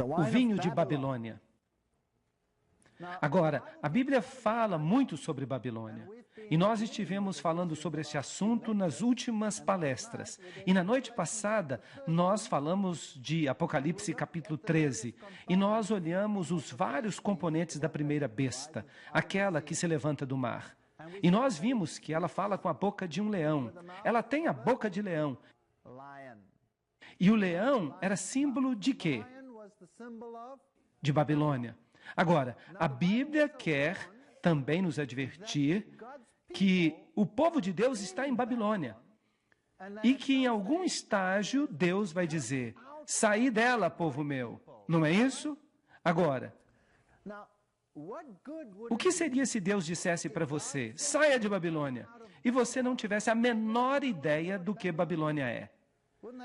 o vinho de Babilônia. Agora, a Bíblia fala muito sobre Babilônia. E nós estivemos falando sobre esse assunto nas últimas palestras. E na noite passada, nós falamos de Apocalipse capítulo 13. E nós olhamos os vários componentes da primeira besta, aquela que se levanta do mar. E nós vimos que ela fala com a boca de um leão. Ela tem a boca de leão. E o leão era símbolo de quê? De Babilônia. Agora, a Bíblia quer também nos advertir que o povo de Deus está em Babilônia e que em algum estágio Deus vai dizer: saí dela, povo meu. Não é isso? Agora, o que seria se Deus dissesse para você: saia de Babilônia, e você não tivesse a menor ideia do que Babilônia é?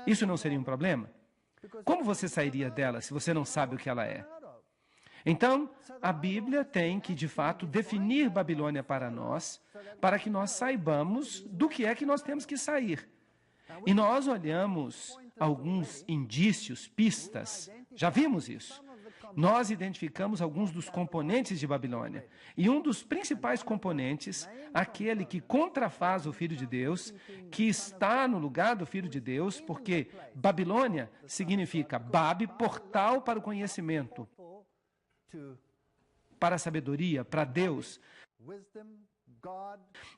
Isso não seria um problema? Como você sairia dela se você não sabe o que ela é? Então, a Bíblia tem que, de fato, definir Babilônia para nós, para que nós saibamos do que é que nós temos que sair. E nós olhamos alguns indícios, pistas, já vimos isso. Nós identificamos alguns dos componentes de Babilônia. E um dos principais componentes, aquele que contrafaz o Filho de Deus, que está no lugar do Filho de Deus, porque Babilônia significa Babe, portal para o conhecimento, para a sabedoria, para Deus.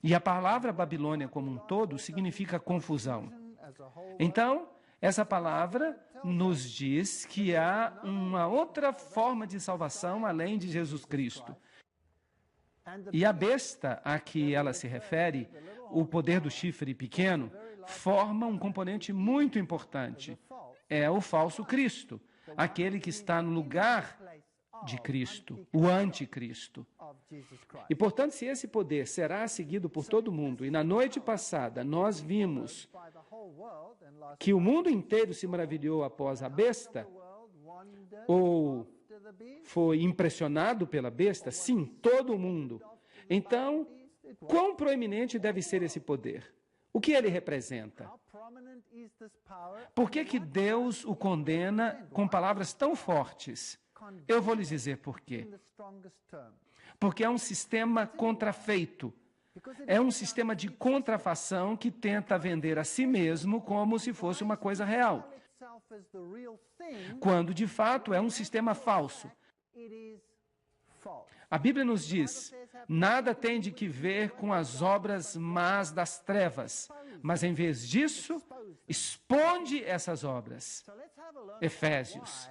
E a palavra Babilônia como um todo significa confusão. Então, essa palavra nos diz que há uma outra forma de salvação além de Jesus Cristo. E a besta a que ela se refere, o poder do chifre pequeno, forma um componente muito importante. É o falso Cristo, aquele que está no lugar de Cristo, o anticristo. E, portanto, se esse poder será seguido por todo mundo, e na noite passada nós vimos que o mundo inteiro se maravilhou após a besta, ou foi impressionado pela besta, sim, todo mundo. Então, quão proeminente deve ser esse poder? O que ele representa? Por que Deus o condena com palavras tão fortes? Eu vou lhes dizer por quê. Porque é um sistema contrafeito. É um sistema de contrafação que tenta vender a si mesmo como se fosse uma coisa real, quando de fato é um sistema falso. A Bíblia nos diz: nada tem de que ver com as obras más das trevas, mas em vez disso, expõe essas obras. Efésios.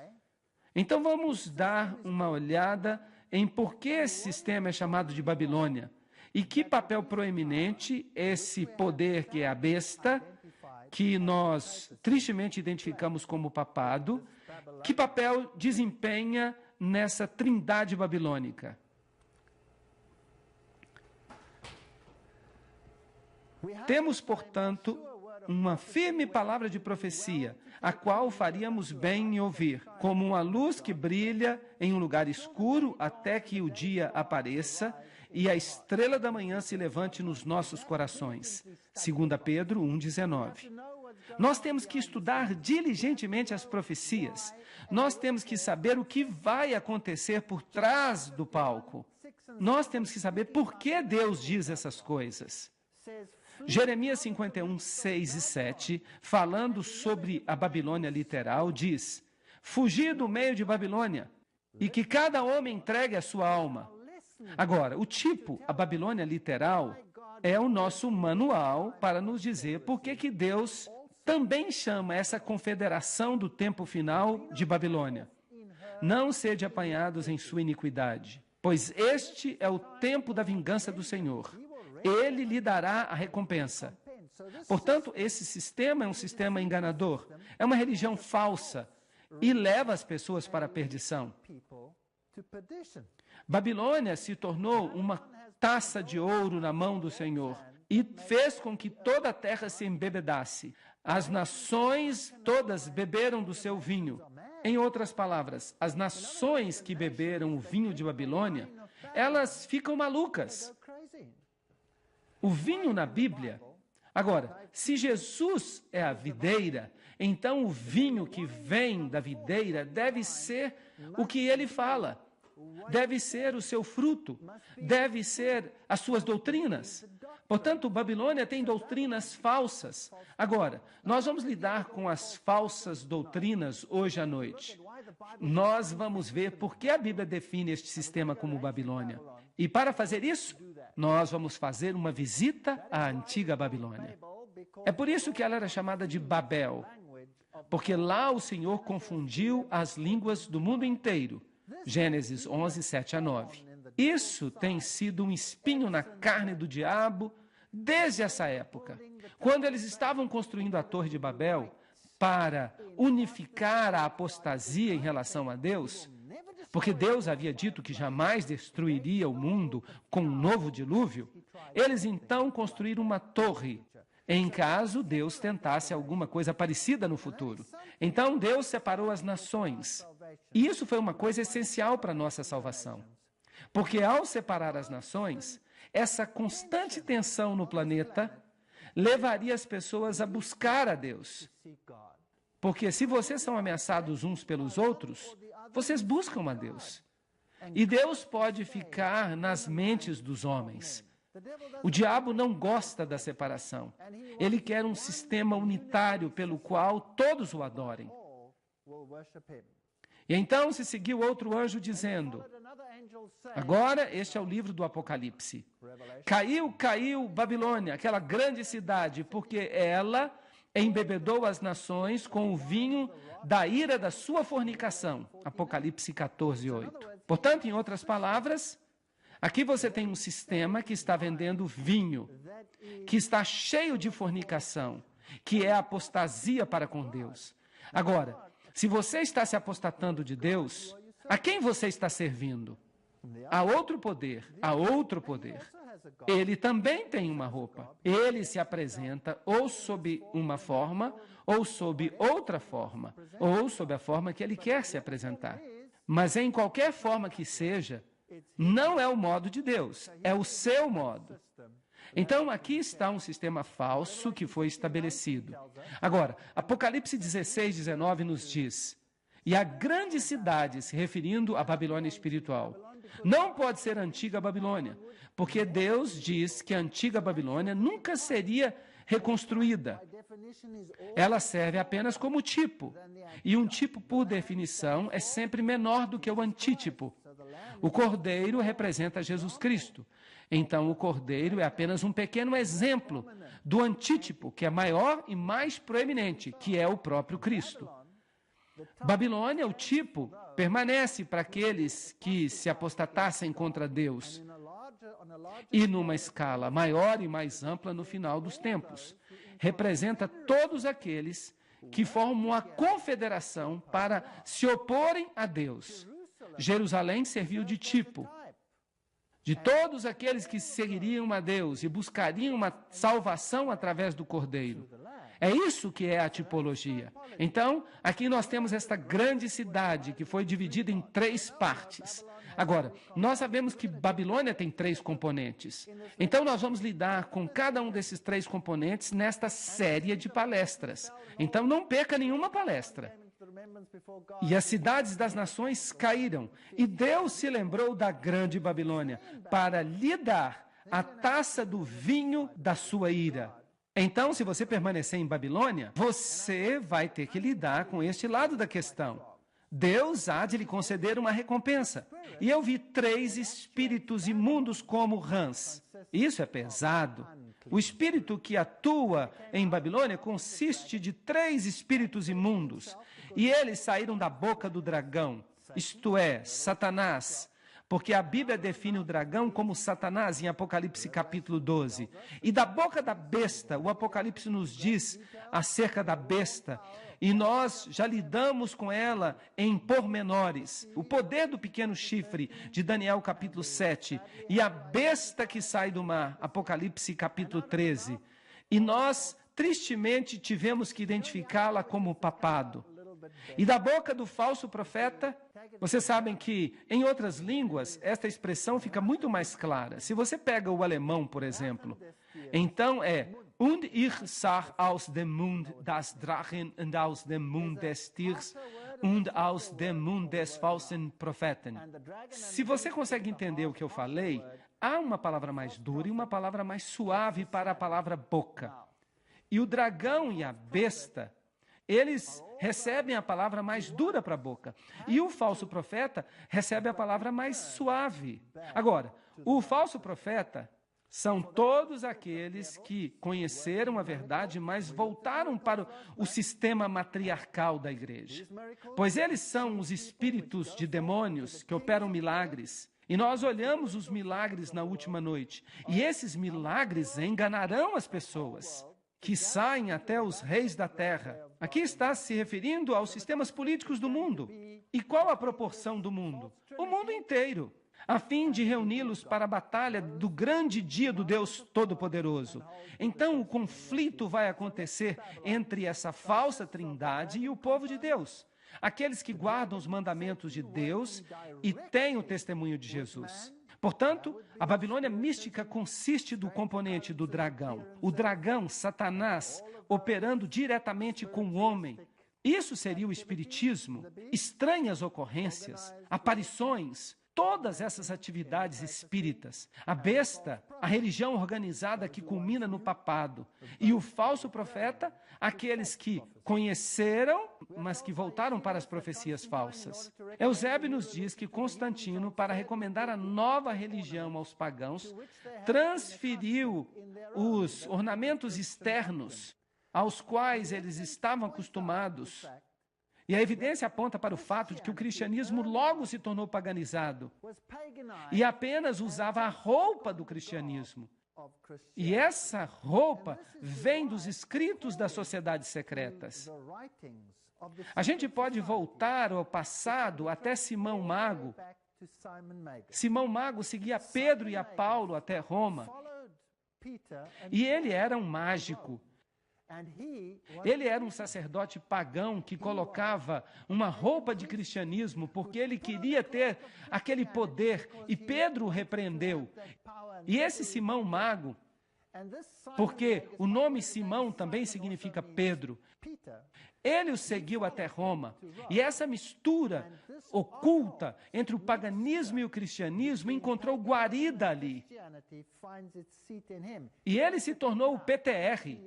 Então vamos dar uma olhada em por que esse sistema é chamado de Babilônia e que papel proeminente esse poder que é a besta, que nós tristemente identificamos como papado, que papel desempenha nessa trindade babilônica. Temos, portanto, uma firme palavra de profecia, a qual faríamos bem em ouvir, como uma luz que brilha em um lugar escuro até que o dia apareça e a estrela da manhã se levante nos nossos corações. 2 Pedro 1,19. Nós temos que estudar diligentemente as profecias. Nós temos que saber o que vai acontecer por trás do palco. Nós temos que saber por que Deus diz essas coisas. Jeremias 51, 6 e 7, falando sobre a Babilônia literal, diz: fugir do meio de Babilônia, e que cada homem entregue a sua alma. Agora, o tipo, a Babilônia literal, é o nosso manual para nos dizer por que Deus também chama essa confederação do tempo final de Babilônia. Não sede apanhados em sua iniquidade, pois este é o tempo da vingança do Senhor. Ele lhe dará a recompensa. Portanto, esse sistema é um sistema enganador, é uma religião falsa e leva as pessoas para a perdição. Babilônia se tornou uma taça de ouro na mão do Senhor e fez com que toda a terra se embebedasse. As nações todas beberam do seu vinho. Em outras palavras, as nações que beberam o vinho de Babilônia, elas ficam malucas. O vinho na Bíblia. Agora, se Jesus é a videira então o vinho que vem da videira deve ser o que ele fala, deve ser o seu fruto, deve ser as suas doutrinas. Portanto, Babilônia tem doutrinas falsas. Agora, nós vamos lidar com as falsas doutrinas hoje à noite. Nós vamos ver por que a Bíblia define este sistema como Babilônia. E para fazer isso, nós vamos fazer uma visita à antiga Babilônia. É por isso que ela era chamada de Babel, porque lá o Senhor confundiu as línguas do mundo inteiro. Gênesis 11, 7 a 9. Isso tem sido um espinho na carne do diabo desde essa época. Quando eles estavam construindo a Torre de Babel para unificar a apostasia em relação a Deus, porque Deus havia dito que jamais destruiria o mundo com um novo dilúvio, eles então construíram uma torre, em caso Deus tentasse alguma coisa parecida no futuro. Então Deus separou as nações. E isso foi uma coisa essencial para a nossa salvação. Porque ao separar as nações, essa constante tensão no planeta levaria as pessoas a buscar a Deus. Porque se vocês são ameaçados uns pelos outros, vocês buscam a Deus. E Deus pode ficar nas mentes dos homens. O diabo não gosta da separação. Ele quer um sistema unitário pelo qual todos o adorem. E então se seguiu outro anjo dizendo, agora este é o livro do Apocalipse. Caiu Babilônia, aquela grande cidade, porque ela embebedou as nações com o vinho da ira da sua fornicação. Apocalipse 14, 8. Portanto, em outras palavras, aqui você tem um sistema que está vendendo vinho, que está cheio de fornicação, que é a apostasia para com Deus. Agora, se você está se apostatando de Deus, a quem você está servindo? A outro poder, a outro poder. Ele também tem uma roupa. Ele se apresenta ou sob uma forma, ou sob outra forma, ou sob a forma que ele quer se apresentar. Mas em qualquer forma que seja, não é o modo de Deus, é o seu modo. Então, aqui está um sistema falso que foi estabelecido. Agora, Apocalipse 16, 19 nos diz, e a grande cidade, se referindo à Babilônia espiritual, não pode ser a antiga Babilônia, porque Deus diz que a antiga Babilônia nunca seria reconstruída. Ela serve apenas como tipo, e um tipo, por definição, é sempre menor do que o antítipo. O cordeiro representa Jesus Cristo. Então, o cordeiro é apenas um pequeno exemplo do antítipo, que é maior e mais proeminente, que é o próprio Cristo. Babilônia, o tipo, permanece para aqueles que se apostatassem contra Deus. E numa escala maior e mais ampla no final dos tempos. Representa todos aqueles que formam uma confederação para se oporem a Deus. Jerusalém serviu de tipo. De todos aqueles que seguiriam a Deus e buscariam uma salvação através do Cordeiro. É isso que é a tipologia. Então, aqui nós temos esta grande cidade que foi dividida em 3 partes. Agora, nós sabemos que Babilônia tem 3 componentes. Então, nós vamos lidar com cada um desses 3 componentes nesta série de palestras. Então, não perca nenhuma palestra. E as cidades das nações caíram, e Deus se lembrou da grande Babilônia para lhe dar a taça do vinho da sua ira. Então, se você permanecer em Babilônia, você vai ter que lidar com este lado da questão. Deus há de lhe conceder uma recompensa. E eu vi 3 espíritos imundos como rãs. Isso é pesado. O espírito que atua em Babilônia consiste de 3 espíritos imundos. E eles saíram da boca do dragão, isto é, Satanás. Porque a Bíblia define o dragão como Satanás em Apocalipse capítulo 12. E da boca da besta, o Apocalipse nos diz acerca da besta. E nós já lidamos com ela em pormenores. O poder do pequeno chifre, de Daniel capítulo 7. E a besta que sai do mar, Apocalipse capítulo 13. E nós, tristemente, tivemos que identificá-la como papado. E da boca do falso profeta, vocês sabem que, em outras línguas, esta expressão fica muito mais clara. Se você pega o alemão, por exemplo, então é Und ich sah aus dem Mund das Drachen und aus dem Mund des Tiers und aus dem Mund des falschen Propheten. Se você consegue entender o que eu falei, há uma palavra mais dura e uma palavra mais suave para a palavra boca. E o dragão e a besta, eles recebem a palavra mais dura para a boca. E o falso profeta recebe a palavra mais suave. Agora, o falso profeta são todos aqueles que conheceram a verdade, mas voltaram para o sistema matriarcal da igreja. Pois eles são os espíritos de demônios que operam milagres. E nós olhamos os milagres na última noite. E esses milagres enganarão as pessoas, que saem até os reis da terra. Aqui está se referindo aos sistemas políticos do mundo. E qual a proporção do mundo? O mundo inteiro, a fim de reuni-los para a batalha do grande dia do Deus Todo-Poderoso. Então, o conflito vai acontecer entre essa falsa trindade e o povo de Deus, aqueles que guardam os mandamentos de Deus e têm o testemunho de Jesus. Portanto, a Babilônia mística consiste do componente do dragão. O dragão, Satanás, operando diretamente com o homem. Isso seria o espiritismo, estranhas ocorrências, aparições, todas essas atividades espíritas. A besta, a religião organizada que culmina no papado. E o falso profeta, aqueles que conheceram, mas que voltaram para as profecias falsas. Eusébio nos diz que Constantino, para recomendar a nova religião aos pagãos, transferiu os ornamentos externos aos quais eles estavam acostumados. E a evidência aponta para o fato de que o cristianismo logo se tornou paganizado e apenas usava a roupa do cristianismo. E essa roupa vem dos escritos das sociedades secretas. A gente pode voltar ao passado até Simão Mago. Simão Mago seguia Pedro e a Paulo até Roma. E ele era um mágico. Ele era um sacerdote pagão que colocava uma roupa de cristianismo porque ele queria ter aquele poder, e Pedro o repreendeu. E esse Simão Mago, porque o nome Simão também significa Pedro, ele o seguiu até Roma. E essa mistura oculta entre o paganismo e o cristianismo encontrou guarida ali. E ele se tornou o PTR.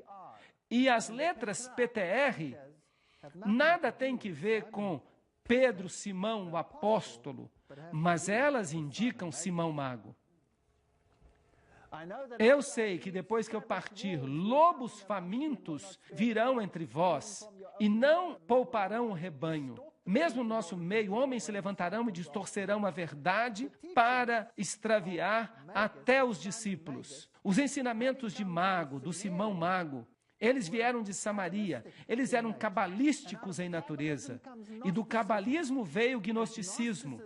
E as letras PTR nada tem que ver com Pedro, Simão, o apóstolo, mas elas indicam Simão Mago. Eu sei que depois que eu partir, lobos famintos virão entre vós e não pouparão o rebanho. Mesmo no nosso meio, homens se levantarão e distorcerão a verdade para extraviar até os discípulos. Os ensinamentos de Mago, do Simão Mago, eles vieram de Samaria, eles eram cabalísticos em natureza. E do cabalismo veio o gnosticismo.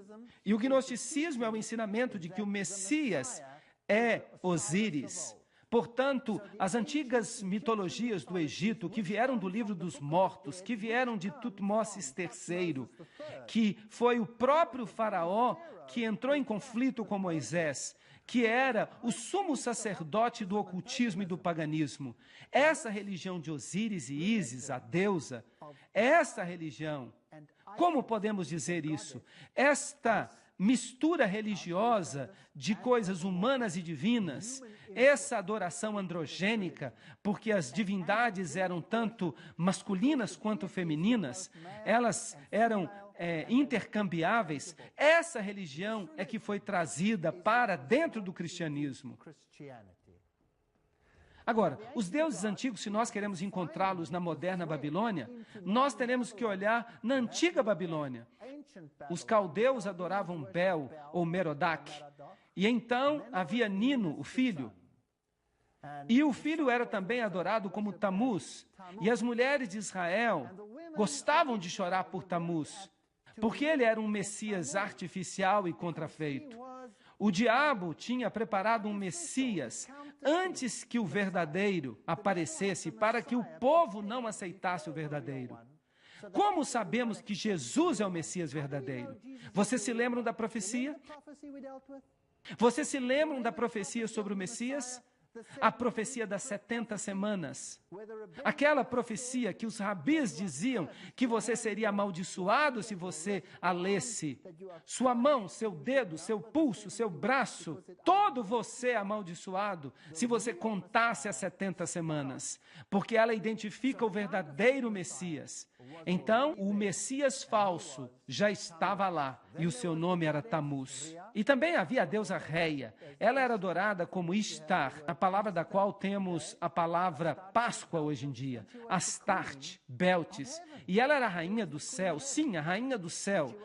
E o gnosticismo é o ensinamento de que o Messias é Osíris. Portanto, as antigas mitologias do Egito, que vieram do livro dos mortos, que vieram de Tutmoses III, que foi o próprio faraó que entrou em conflito com Moisés, que era o sumo sacerdote do ocultismo e do paganismo. Essa religião de Osíris e Ísis, a deusa, essa religião, como podemos dizer isso? Esta mistura religiosa de coisas humanas e divinas, essa adoração androgênica, porque as divindades eram tanto masculinas quanto femininas, elas eram intercambiáveis. Essa religião é que foi trazida para dentro do cristianismo. Agora, os deuses antigos, se nós queremos encontrá-los na moderna Babilônia, nós teremos que olhar na antiga Babilônia. Os caldeus adoravam Bel ou Merodach, e então havia Nino, o filho. E o filho era também adorado como Tamuz, e as mulheres de Israel gostavam de chorar por Tamuz, porque ele era um Messias artificial e contrafeito. O diabo tinha preparado um Messias antes que o verdadeiro aparecesse, para que o povo não aceitasse o verdadeiro. Como sabemos que Jesus é o Messias verdadeiro? Vocês se lembram da profecia? Vocês se lembram da profecia sobre o Messias? A profecia das 70 semanas. Aquela profecia que os rabis diziam que você seria amaldiçoado se você a lesse. Sua mão, seu dedo, seu pulso, seu braço, todo você é amaldiçoado se você contasse as 70 semanas. Porque ela identifica o verdadeiro Messias. Então, o Messias falso já estava lá e o seu nome era Tamuz. E também havia a deusa Reia. Ela era adorada como Ishtar, a palavra da qual temos a palavra Páscoa hoje em dia. Astarte, Beltis. E ela era a rainha do céu, sim, a rainha do céu.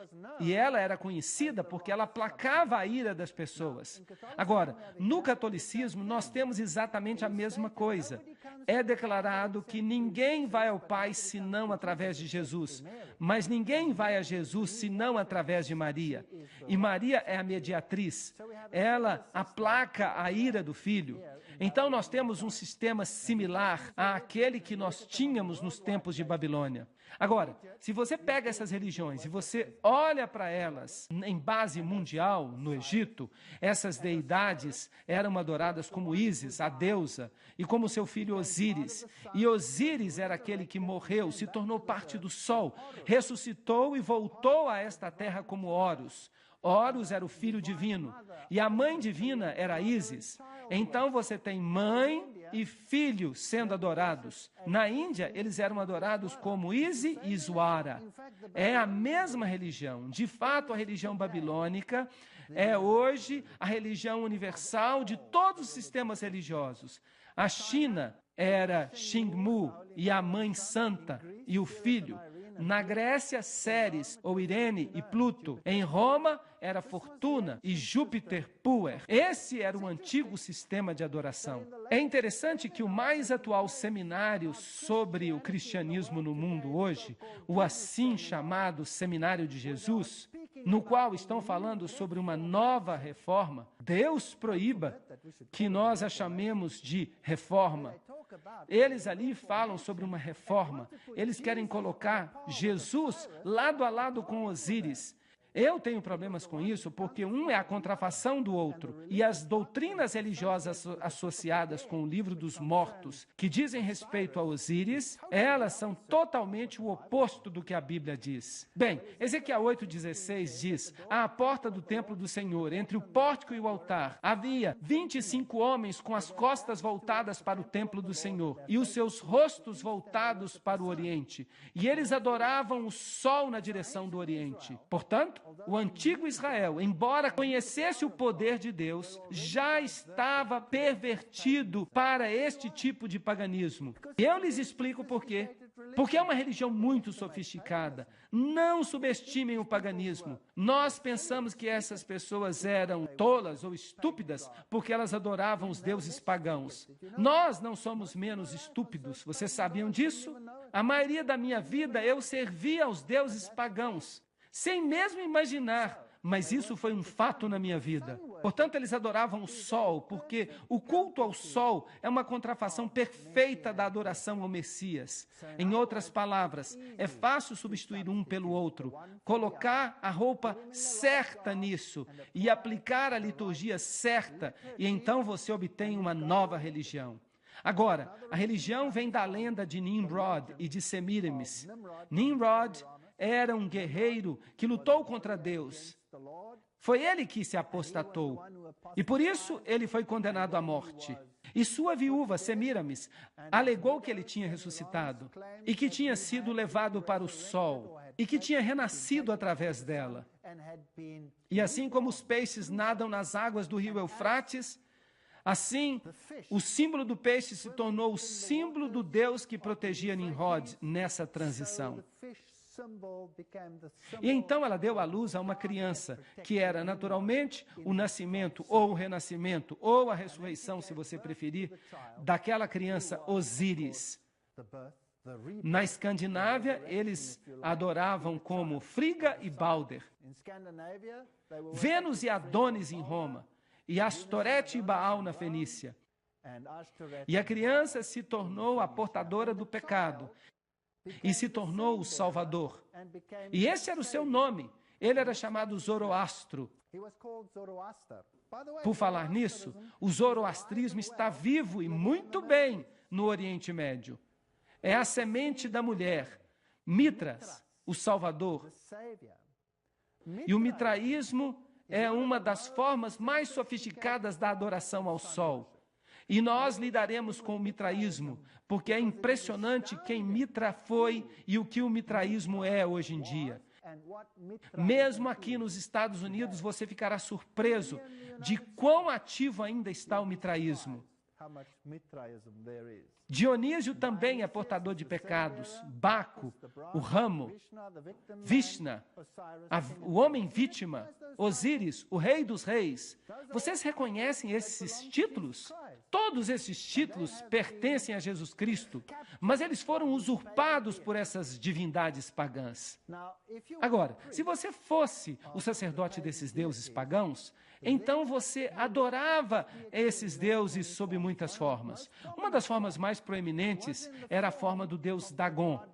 E ela era conhecida porque ela aplacava a ira das pessoas. Agora, no catolicismo, nós temos exatamente a mesma coisa. É declarado que ninguém vai ao Pai senão através de Jesus. Mas ninguém vai a Jesus senão através de Maria. E Maria é a mediatriz. Ela aplaca a ira do Filho. Então nós temos um sistema similar àquele que nós tínhamos nos tempos de Babilônia. Agora, se você pega essas religiões e você olha para elas em base mundial, no Egito, essas deidades eram adoradas como Ísis, a deusa, e como seu filho Osíris. E Osíris era aquele que morreu, se tornou parte do sol, ressuscitou e voltou a esta terra como Horus. Horus era o filho divino e a mãe divina era Ísis. Então você tem mãe e filho sendo adorados. Na Índia, eles eram adorados como Isi e Iswara. É a mesma religião. De fato, a religião babilônica é hoje a religião universal de todos os sistemas religiosos. A China era Xingmu e a mãe santa e o filho. Na Grécia, Ceres, ou Irene e Pluto. Em Roma, era Fortuna e Júpiter Puer. Esse era o antigo sistema de adoração. É interessante que o mais atual seminário sobre o cristianismo no mundo hoje, o assim chamado Seminário de Jesus, no qual estão falando sobre uma nova reforma, Deus proíba que nós a chamemos de reforma. Eles ali falam sobre uma reforma. Eles querem colocar Jesus lado a lado com Osíris. Eu tenho problemas com isso porque um é a contrafação do outro. E as doutrinas religiosas associadas com o livro dos mortos, que dizem respeito a Osíris, elas são totalmente o oposto do que a Bíblia diz. Bem, Ezequiel 8,16 diz: à porta do templo do Senhor, entre o pórtico e o altar, havia 25 homens com as costas voltadas para o templo do Senhor e os seus rostos voltados para o oriente. E eles adoravam o sol na direção do oriente. Portanto, o antigo Israel, embora conhecesse o poder de Deus, já estava pervertido para este tipo de paganismo. Eu lhes explico por quê. Porque é uma religião muito sofisticada. Não subestimem o paganismo. Nós pensamos que essas pessoas eram tolas ou estúpidas porque elas adoravam os deuses pagãos. Nós não somos menos estúpidos. Vocês sabiam disso? A maioria da minha vida eu servia aos deuses pagãos, sem mesmo imaginar, mas isso foi um fato na minha vida. Portanto, eles adoravam o sol, porque o culto ao sol é uma contrafação perfeita da adoração ao Messias. Em outras palavras, é fácil substituir um pelo outro, colocar a roupa certa nisso e aplicar a liturgia certa, e então você obtém uma nova religião. Agora, a religião vem da lenda de Nimrod e de Semiramis. Nimrod era um guerreiro que lutou contra Deus. Foi ele que se apostatou. E por isso ele foi condenado à morte. E sua viúva, Semiramis, alegou que ele tinha ressuscitado e que tinha sido levado para o sol e que tinha renascido através dela. E assim como os peixes nadam nas águas do rio Eufrates, assim, o símbolo do peixe se tornou o símbolo do Deus que protegia Nimrod nessa transição. E então ela deu à luz a uma criança, que era naturalmente o nascimento ou o renascimento, ou a ressurreição, se você preferir, daquela criança Osíris. Na Escandinávia, eles adoravam como Frigga e Balder, Vênus e Adonis em Roma, e Astorete e Baal na Fenícia. E a criança se tornou a portadora do pecado e se tornou o Salvador. E esse era o seu nome. Ele era chamado Zoroastro. Por falar nisso, o zoroastrismo está vivo e muito bem no Oriente Médio. É a semente da mulher, Mitras, o Salvador. E o mitraísmo é uma das formas mais sofisticadas da adoração ao sol. E nós lidaremos com o mitraísmo, porque é impressionante quem Mitra foi e o que o mitraísmo é hoje em dia. Mesmo aqui nos Estados Unidos, você ficará surpreso de quão ativo ainda está o mitraísmo. Dionísio também é portador de pecados. Baco, o ramo, Vishna, o homem vítima, Osíris, o rei dos reis. Vocês reconhecem esses títulos? Todos esses títulos pertencem a Jesus Cristo, mas eles foram usurpados por essas divindades pagãs. Agora, se você fosse o sacerdote desses deuses pagãos, então você adorava esses deuses sob muitas formas. Uma das formas mais proeminentes era a forma do deus Dagon.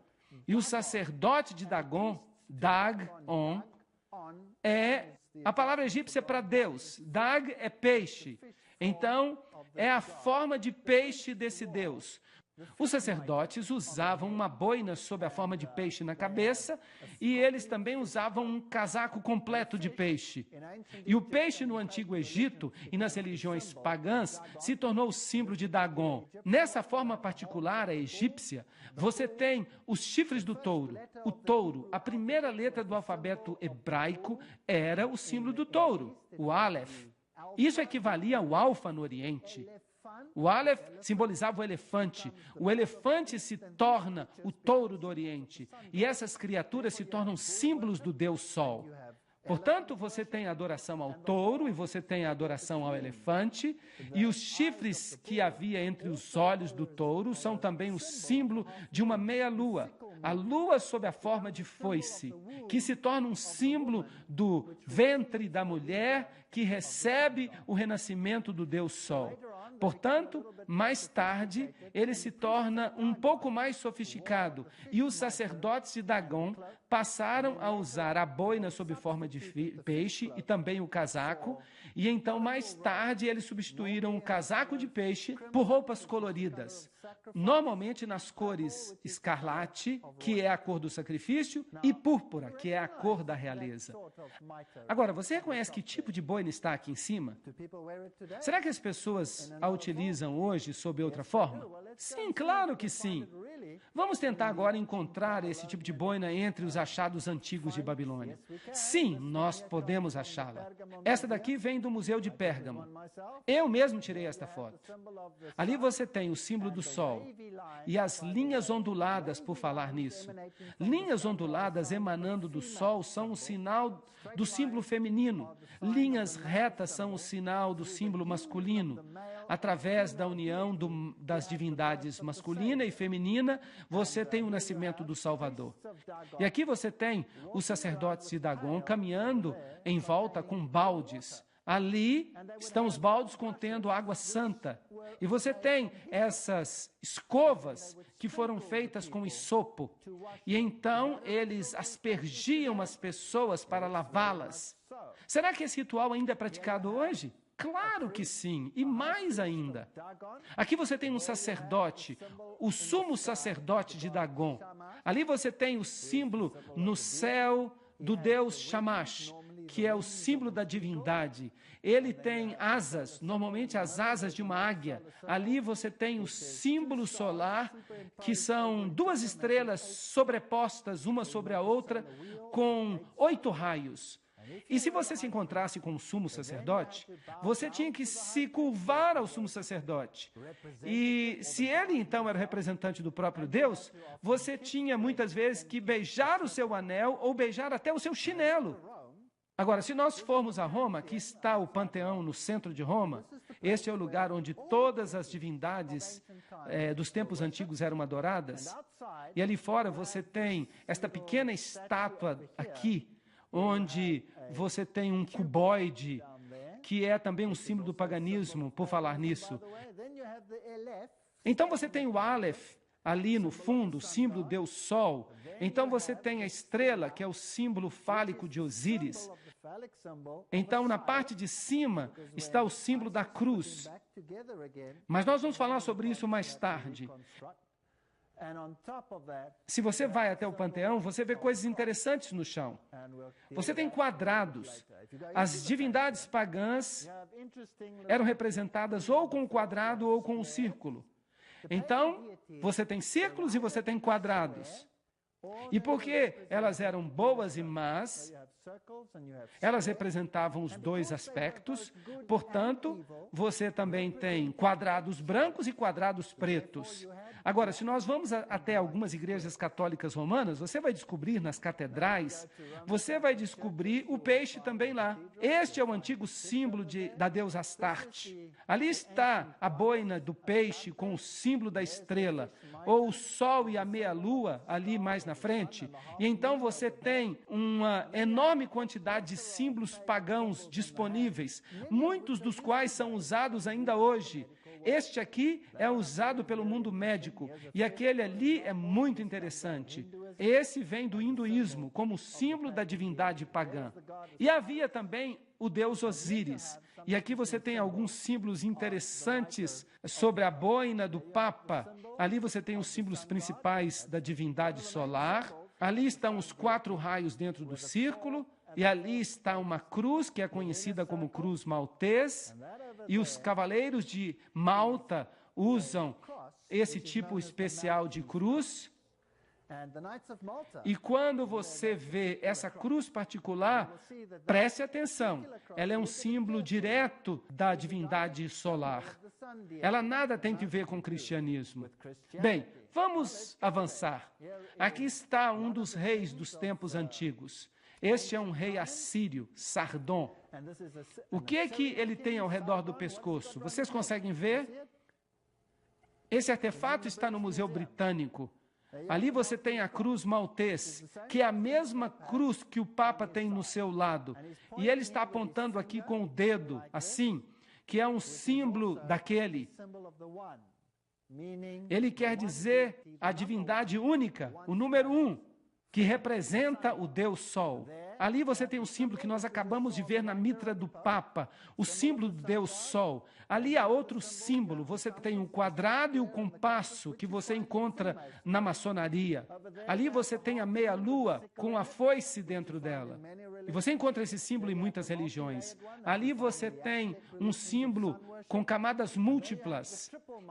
E o sacerdote de Dagon, Dagon, é a palavra egípcia para Deus. Dag é peixe. Então, é a forma de peixe desse Deus. Os sacerdotes usavam uma boina sob a forma de peixe na cabeça e eles também usavam um casaco completo de peixe. E o peixe no Antigo Egito e nas religiões pagãs se tornou o símbolo de Dagon. Nessa forma particular, a egípcia, você tem os chifres do touro. O touro, a primeira letra do alfabeto hebraico, era o símbolo do touro, o Aleph. Isso equivalia ao alfa no Oriente. O Aleph simbolizava o elefante. O elefante se torna o touro do Oriente. E essas criaturas se tornam símbolos do Deus Sol. Portanto, você tem a adoração ao touro e você tem a adoração ao elefante. E os chifres que havia entre os olhos do touro são também o símbolo de uma meia-lua. A lua sob a forma de foice, que se torna um símbolo do ventre da mulher que recebe o renascimento do Deus Sol. Portanto, mais tarde, ele se torna um pouco mais sofisticado e os sacerdotes de Dagon passaram a usar a boina sob forma de peixe e também o casaco, e então mais tarde eles substituíram o casaco de peixe por roupas coloridas, normalmente nas cores escarlate, que é a cor do sacrifício, e púrpura, que é a cor da realeza. Agora, você reconhece que tipo de boina está aqui em cima? Será que as pessoas a utilizam hoje sob outra forma? Sim, claro que sim. Vamos tentar agora encontrar esse tipo de boina entre os achados antigos de Babilônia. Sim, nós podemos achá-la. Esta daqui vem do Museu de Pérgamo. Eu mesmo tirei esta foto. Ali você tem o símbolo do sol e as linhas onduladas, por falar nisso. Linhas onduladas emanando do sol são o sinal do símbolo feminino. Linhas retas são o sinal do símbolo masculino. Através da união das divindades masculina e feminina, você tem o nascimento do Salvador. E aqui você tem os sacerdotes de Dagon caminhando em volta com baldes. Ali estão os baldes contendo água santa. E você tem essas escovas que foram feitas com isopo. E então eles aspergiam as pessoas para lavá-las. Será que esse ritual ainda é praticado hoje? Claro que sim, e mais ainda. Aqui você tem um sacerdote, o sumo sacerdote de Dagon. Ali você tem o símbolo no céu do deus Shamash, que é o símbolo da divindade. Ele tem asas, normalmente as asas de uma águia. Ali você tem o símbolo solar, que são duas estrelas sobrepostas uma sobre a outra, com 8 raios. E se você se encontrasse com o sumo sacerdote, você tinha que se curvar ao sumo sacerdote. E se ele, então, era o representante do próprio Deus, você tinha, muitas vezes, que beijar o seu anel ou beijar até o seu chinelo. Agora, se nós formos a Roma, aqui está o Panteão no centro de Roma. Este é o lugar onde todas as divindades dos tempos antigos eram adoradas. E ali fora você tem esta pequena estátua aqui, onde você tem um cuboide, que é também um símbolo do paganismo, por falar nisso. Então você tem o Aleph ali no fundo, o símbolo do Deus Sol. Então você tem a estrela, que é o símbolo fálico de Osíris. Então, na parte de cima está o símbolo da cruz. Mas nós vamos falar sobre isso mais tarde. Se você vai até o Panteão, você vê coisas interessantes no chão. Você tem quadrados. As divindades pagãs eram representadas ou com o quadrado ou com o círculo. Então, você tem círculos e você tem quadrados. E porque elas eram boas e más, elas representavam os dois aspectos, portanto, você também tem quadrados brancos e quadrados pretos. Agora, se nós vamos até algumas igrejas católicas romanas, você vai descobrir nas catedrais, você vai descobrir o peixe também lá. Este é o antigo símbolo da deusa Astarte. Ali está a boina do peixe com o símbolo da estrela, ou o sol e a meia-lua ali mais na frente. E então você tem uma enorme quantidade de símbolos pagãos disponíveis, muitos dos quais são usados ainda hoje. Este aqui é usado pelo mundo médico e aquele ali é muito interessante. Esse vem do hinduísmo como símbolo da divindade pagã. E havia também o deus Osíris. E aqui você tem alguns símbolos interessantes sobre a boina do Papa. Ali você tem os símbolos principais da divindade solar. Ali estão os 4 raios dentro do círculo. E ali está uma cruz, que é conhecida como cruz maltês, e os cavaleiros de Malta usam esse tipo especial de cruz. E quando você vê essa cruz particular, preste atenção, ela é um símbolo direto da divindade solar. Ela nada tem que ver com o cristianismo. Bem, vamos avançar. Aqui está um dos reis dos tempos antigos. Este é um rei assírio, Sardom. O que é que ele tem ao redor do pescoço? Vocês conseguem ver? Esse artefato está no Museu Britânico. Ali você tem a cruz maltês, que é a mesma cruz que o Papa tem no seu lado. E ele está apontando aqui com o dedo, assim, que é um símbolo daquele. Ele quer dizer a divindade única, o número 1. Que representa o Deus Sol. Ali você tem o símbolo que nós acabamos de ver na mitra do Papa, o símbolo do Deus Sol. Ali há outro símbolo, você tem o quadrado e o compasso que você encontra na maçonaria. Ali você tem a meia-lua com a foice dentro dela. E você encontra esse símbolo em muitas religiões. Ali você tem um símbolo com camadas múltiplas,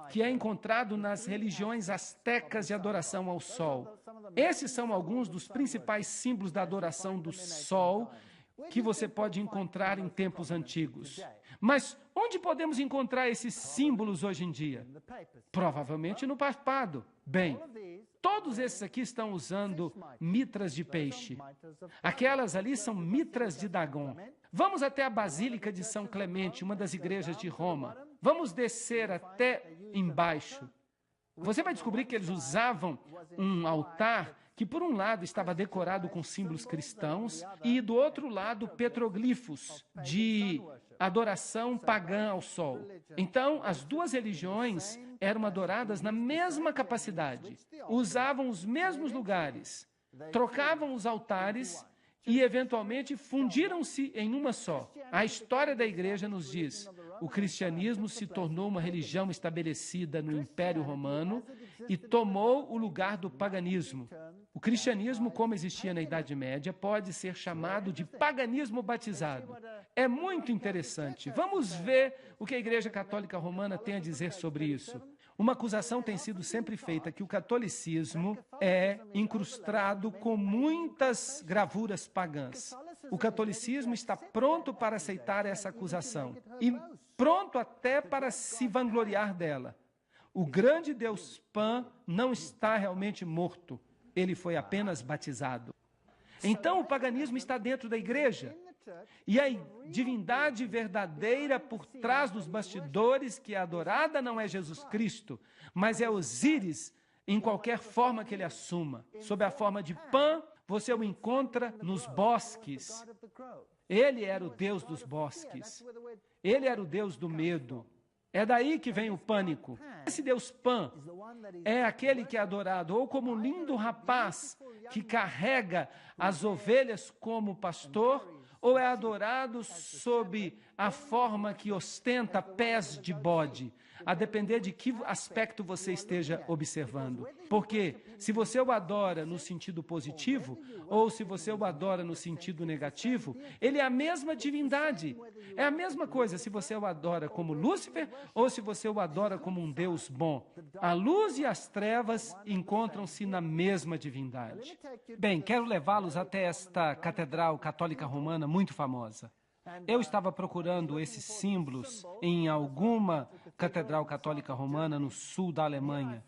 que é encontrado nas religiões astecas de adoração ao Sol. Esses são alguns dos principais símbolos da adoração do Sol que você pode encontrar em tempos antigos. Mas onde podemos encontrar esses símbolos hoje em dia? Provavelmente no papado. Bem, todos esses aqui estão usando mitras de peixe. Aquelas ali são mitras de Dagon. Vamos até a Basílica de São Clemente, uma das igrejas de Roma. Vamos descer até embaixo. Você vai descobrir que eles usavam um altar que, por um lado, estava decorado com símbolos cristãos e, do outro lado, petroglifos de adoração pagã ao sol. Então, as duas religiões eram adoradas na mesma capacidade, usavam os mesmos lugares, trocavam os altares e, eventualmente, fundiram-se em uma só. A história da igreja nos diz: o cristianismo se tornou uma religião estabelecida no Império Romano e tomou o lugar do paganismo. O cristianismo, como existia na Idade Média, pode ser chamado de paganismo batizado. É muito interessante. Vamos ver o que a Igreja Católica Romana tem a dizer sobre isso. Uma acusação tem sido sempre feita que o catolicismo é incrustado com muitas gravuras pagãs. O catolicismo está pronto para aceitar essa acusação e pronto até para se vangloriar dela. O grande Deus Pan não está realmente morto, ele foi apenas batizado. Então o paganismo está dentro da igreja. E a divindade verdadeira por trás dos bastidores que é adorada não é Jesus Cristo, mas é Osíris, em qualquer forma que ele assuma. Sob a forma de Pan, você o encontra nos bosques. Ele era o Deus dos bosques. Ele era o Deus do medo. É daí que vem o pânico. Esse Deus Pan é aquele que é adorado ou como um lindo rapaz que carrega as ovelhas como pastor, ou é adorado sob a forma que ostenta pés de bode, a depender de que aspecto você esteja observando. Porque se você o adora no sentido positivo, ou se você o adora no sentido negativo, ele é a mesma divindade. É a mesma coisa se você o adora como Lúcifer, ou se você o adora como um Deus bom. A luz e as trevas encontram-se na mesma divindade. Bem, quero levá-los até esta catedral católica romana muito famosa. Eu estava procurando esses símbolos em alguma catedral católica romana no sul da Alemanha.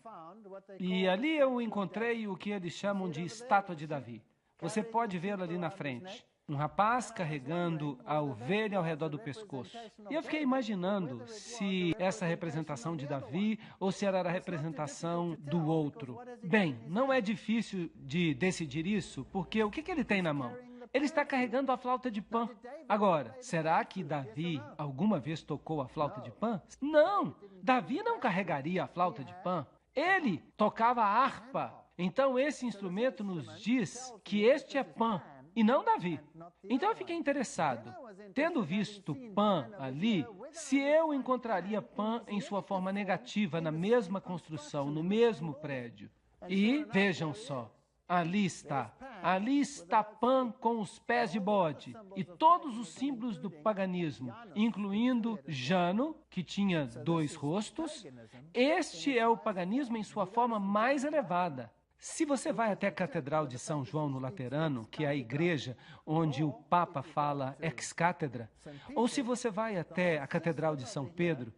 E ali eu encontrei o que eles chamam de estátua de Davi. Você pode vê-la ali na frente. Um rapaz carregando a ovelha ao redor do pescoço. E eu fiquei imaginando se essa representação de Davi ou se era a representação do outro. Bem, não é difícil de decidir isso, porque o que ele tem na mão? Ele está carregando a flauta de Pan. Agora, será que Davi alguma vez tocou a flauta de Pan? Não! Davi não carregaria a flauta de Pan. Ele tocava a harpa. Então, esse instrumento nos diz que este é Pan e não Davi. Então, eu fiquei interessado, tendo visto Pan ali, se eu encontraria Pan em sua forma negativa, na mesma construção, no mesmo prédio. E, vejam só, ali está Pan com os pés de bode e todos os símbolos do paganismo, incluindo Jano, que tinha 2 rostos. Este é o paganismo em sua forma mais elevada. Se você vai até a Catedral de São João no Laterano, que é a igreja onde o Papa fala ex cátedra, ou se você vai até a Catedral de São Pedro,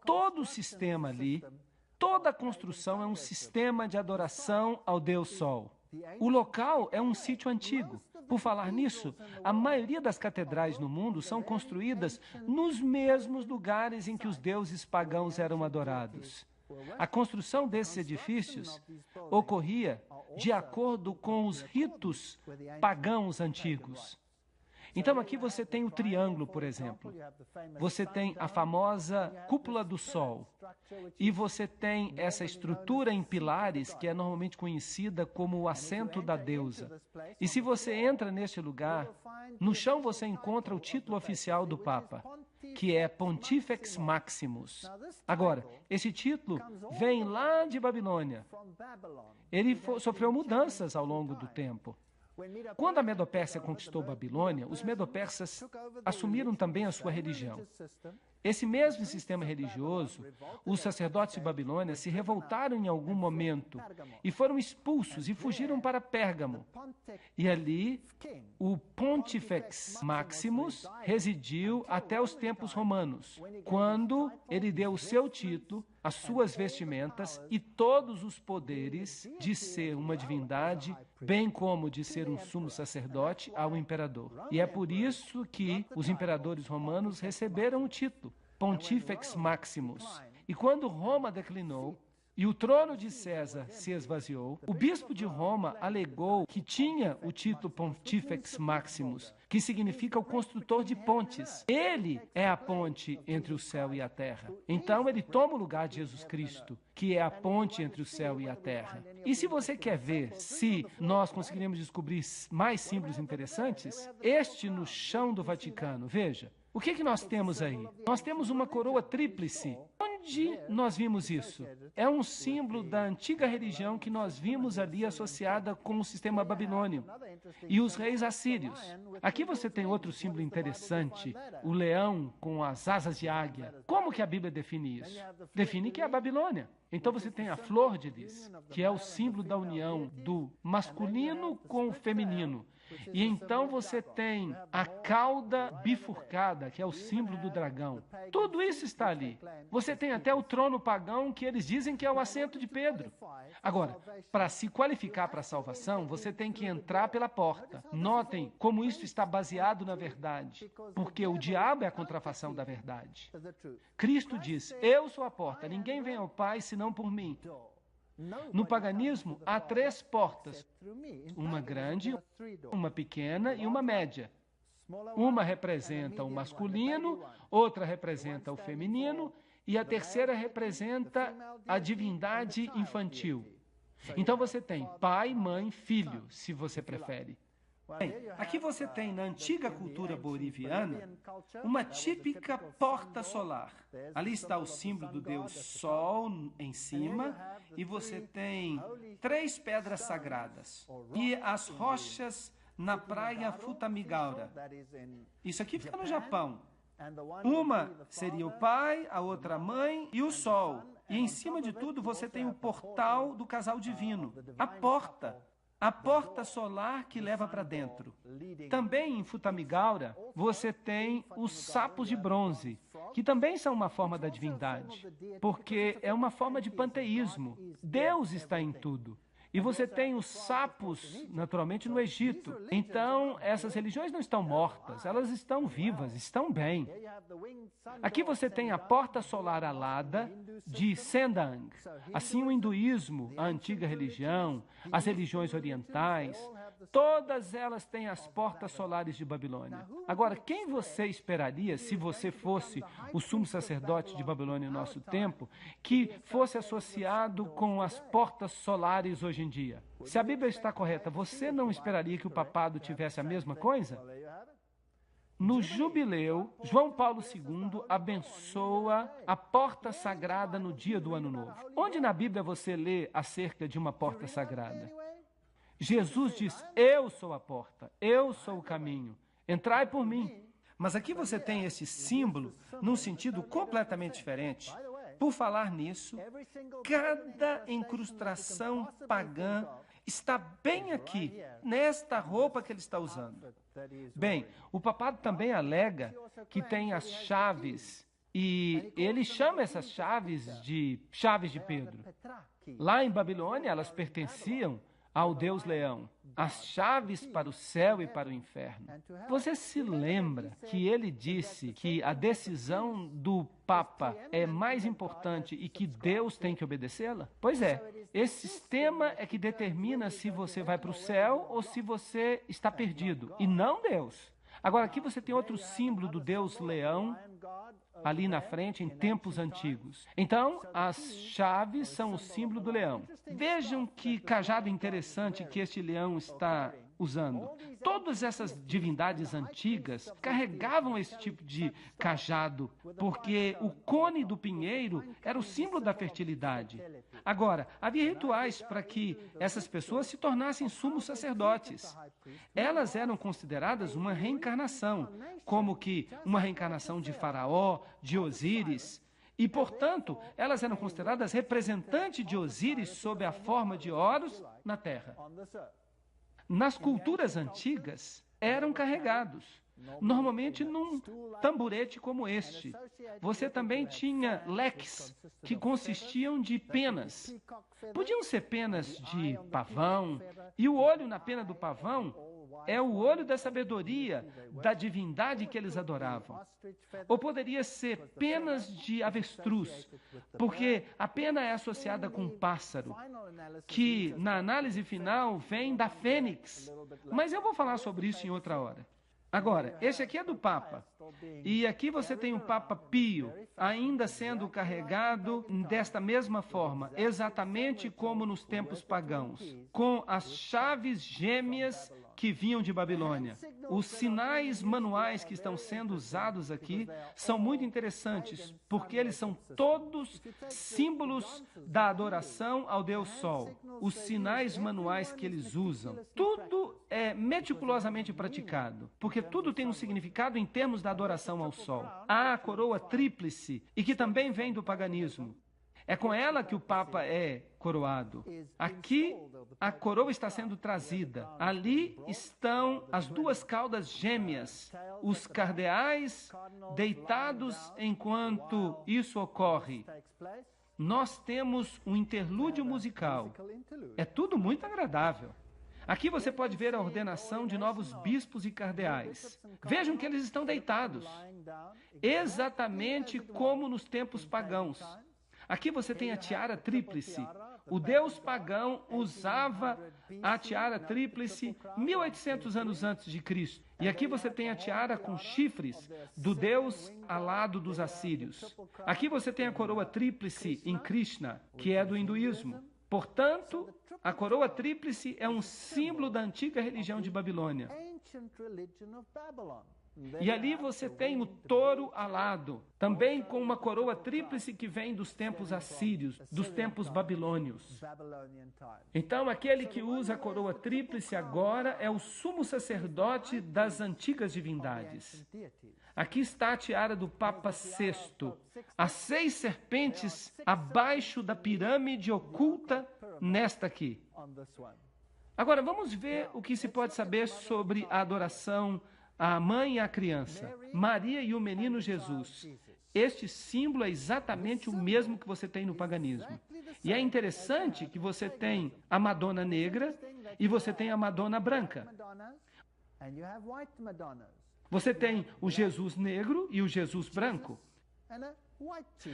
todo o sistema ali, toda a construção é um sistema de adoração ao Deus Sol. O local é um sítio antigo. Por falar nisso, a maioria das catedrais no mundo são construídas nos mesmos lugares em que os deuses pagãos eram adorados. A construção desses edifícios ocorria de acordo com os ritos pagãos antigos. Então, aqui você tem o triângulo, por exemplo. Você tem a famosa cúpula do sol. E você tem essa estrutura em pilares que é normalmente conhecida como o assento da deusa. E se você entra neste lugar, no chão você encontra o título oficial do Papa, que é Pontifex Maximus. Agora, esse título vem lá de Babilônia. Ele sofreu mudanças ao longo do tempo. Quando a Medo-Pérsia conquistou Babilônia, os Medo-Persas assumiram também a sua religião. Esse mesmo sistema religioso, os sacerdotes de Babilônia se revoltaram em algum momento e foram expulsos e fugiram para Pérgamo. E ali, o Pontifex Maximus residiu até os tempos romanos, quando ele deu o seu título, as suas vestimentas e todos os poderes de ser uma divindade, bem como de ser um sumo sacerdote ao imperador. E é por isso que os imperadores romanos receberam o título Pontifex Maximus. E quando Roma declinou e o trono de César se esvaziou, o bispo de Roma alegou que tinha o título Pontifex Maximus, que significa o construtor de pontes. Ele é a ponte entre o céu e a terra. Então ele toma o lugar de Jesus Cristo, que é a ponte entre o céu e a terra. E se você quer ver se nós conseguiremos descobrir mais símbolos interessantes, este no chão do Vaticano, veja. O que nós temos aí? Nós temos uma coroa tríplice. Onde nós vimos isso? É um símbolo da antiga religião que nós vimos ali associada com o sistema babilônio e os reis assírios. Aqui você tem outro símbolo interessante, o leão com as asas de águia. Como que a Bíblia define isso? Define que é a Babilônia. Então você tem a flor de lis, que é o símbolo da união do masculino com o feminino. E então você tem a cauda bifurcada, que é o símbolo do dragão. Tudo isso está ali. Você tem até o trono pagão, que eles dizem que é o assento de Pedro. Agora, para se qualificar para a salvação, você tem que entrar pela porta. Notem como isso está baseado na verdade, porque o diabo é a contrafação da verdade. Cristo diz, eu sou a porta, ninguém vem ao Pai senão por mim. No paganismo, há 3 portas, uma grande, uma pequena e uma média. Uma representa o masculino, outra representa o feminino e a terceira representa a divindade infantil. Então você tem pai, mãe, filho, se você prefere. Bem, aqui você tem, na antiga cultura boliviana, uma típica porta solar. Ali está o símbolo do deus Sol em cima, e você tem 3 pedras sagradas e as rochas na praia Futamigaura. Isso aqui fica no Japão. Uma seria o pai, a outra a mãe e o sol. E em cima de tudo você tem o portal do casal divino, a porta solar que leva para dentro. Também em Futamigaura você tem os sapos de bronze, que também são uma forma da divindade, porque é uma forma de panteísmo. Deus está em tudo. E você tem os sapos, naturalmente, no Egito. Então, essas religiões não estão mortas, elas estão vivas, estão bem. Aqui você tem a porta solar alada de Sendang. Assim, o hinduísmo, a antiga religião, as religiões orientais, todas elas têm as portas solares de Babilônia. Agora, quem você esperaria, se você fosse o sumo sacerdote de Babilônia no nosso tempo, que fosse associado com as portas solares hoje em dia? Se a Bíblia está correta, você não esperaria que o papado tivesse a mesma coisa? No jubileu, João Paulo II abençoa a porta sagrada no dia do Ano Novo. Onde na Bíblia você lê acerca de uma porta sagrada? Jesus diz, eu sou a porta, eu sou o caminho, entrai por mim. Mas aqui você tem esse símbolo num sentido completamente diferente. Por falar nisso, cada incrustação pagã está bem aqui, nesta roupa que ele está usando. Bem, o papado também alega que tem as chaves, e ele chama essas chaves de Pedro. Lá em Babilônia, elas pertenciam ao Deus Leão, as chaves para o céu e para o inferno. Você se lembra que ele disse que a decisão do Papa é mais importante e que Deus tem que obedecê-la? Pois é, esse sistema é que determina se você vai para o céu ou se você está perdido, e não Deus. Agora, aqui você tem outro símbolo do Deus Leão, ali na frente, em tempos antigos. Então, as chaves são o símbolo do leão. Vejam que cajado interessante que este leão está usando. Todas essas divindades antigas carregavam esse tipo de cajado, porque o cone do pinheiro era o símbolo da fertilidade. Agora, havia rituais para que essas pessoas se tornassem sumos sacerdotes. Elas eram consideradas uma reencarnação, como que uma reencarnação de Faraó, de Osíris, e, portanto, elas eram consideradas representantes de Osíris sob a forma de Horus na terra. Nas culturas antigas, eram carregados, normalmente num tamborete como este. Você também tinha leques, que consistiam de penas. Podiam ser penas de pavão, e o olho na pena do pavão é o olho da sabedoria, da divindade que eles adoravam. Ou poderia ser penas de avestruz, porque a pena é associada com um pássaro, que na análise final vem da fênix. Mas eu vou falar sobre isso em outra hora. Agora, esse aqui é do Papa, e aqui você tem o Papa Pio, ainda sendo carregado desta mesma forma, exatamente como nos tempos pagãos, com as chaves gêmeas que vinham de Babilônia. Os sinais manuais que estão sendo usados aqui são muito interessantes, porque eles são todos símbolos da adoração ao Deus Sol. Os sinais manuais que eles usam, tudo é meticulosamente praticado, porque tudo tem um significado em termos da adoração ao Sol. Há a coroa tríplice, e que também vem do paganismo. É com ela que o Papa é coroado. Aqui, a coroa está sendo trazida. Ali estão as duas caudas gêmeas, os cardeais deitados enquanto isso ocorre. Nós temos um interlúdio musical. É tudo muito agradável. Aqui você pode ver a ordenação de novos bispos e cardeais. Vejam que eles estão deitados, exatamente como nos tempos pagãos. Aqui você tem a tiara tríplice, O deus pagão usava a tiara tríplice 1800 anos antes de Cristo. E aqui você tem a tiara com chifres do deus alado dos assírios. Aqui você tem a coroa tríplice em Krishna, que é do hinduísmo. Portanto, a coroa tríplice é um símbolo da antiga religião de Babilônia. E ali você tem o touro alado, também com uma coroa tríplice que vem dos tempos assírios, dos tempos babilônios. Então, aquele que usa a coroa tríplice agora é o sumo sacerdote das antigas divindades. Aqui está a tiara do Papa VI, as 6 serpentes abaixo da pirâmide oculta nesta aqui. Agora, vamos ver o que se pode saber sobre a adoração à mãe e à criança, Maria e o menino Jesus. Este símbolo é exatamente o mesmo que você tem no paganismo. E é interessante que você tem a Madonna negra e você tem a Madonna branca. Você tem o Jesus negro e o Jesus branco.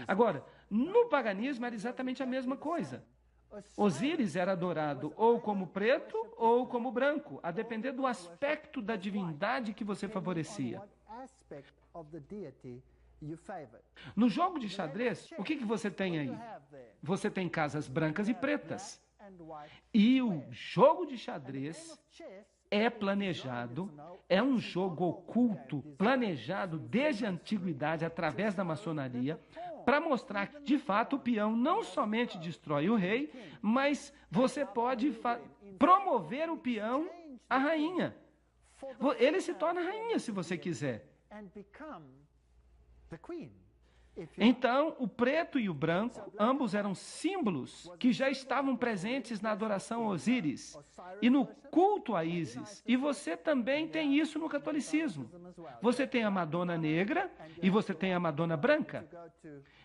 Agora, no paganismo era exatamente a mesma coisa. Osíris era adorado ou como preto ou como branco, a depender do aspecto da divindade que você favorecia. No jogo de xadrez, o que você tem aí? Você tem casas brancas e pretas. E o jogo de xadrez é planejado, é um jogo oculto, planejado desde a antiguidade através da maçonaria, para mostrar que, de fato, o peão não somente destrói o rei, mas você pode promover o peão à rainha. Ele se torna rainha se você quiser. Então, o preto e o branco, ambos eram símbolos que já estavam presentes na adoração a Osíris e no culto a Ísis. E você também tem isso no catolicismo. Você tem a Madonna negra e você tem a Madonna branca.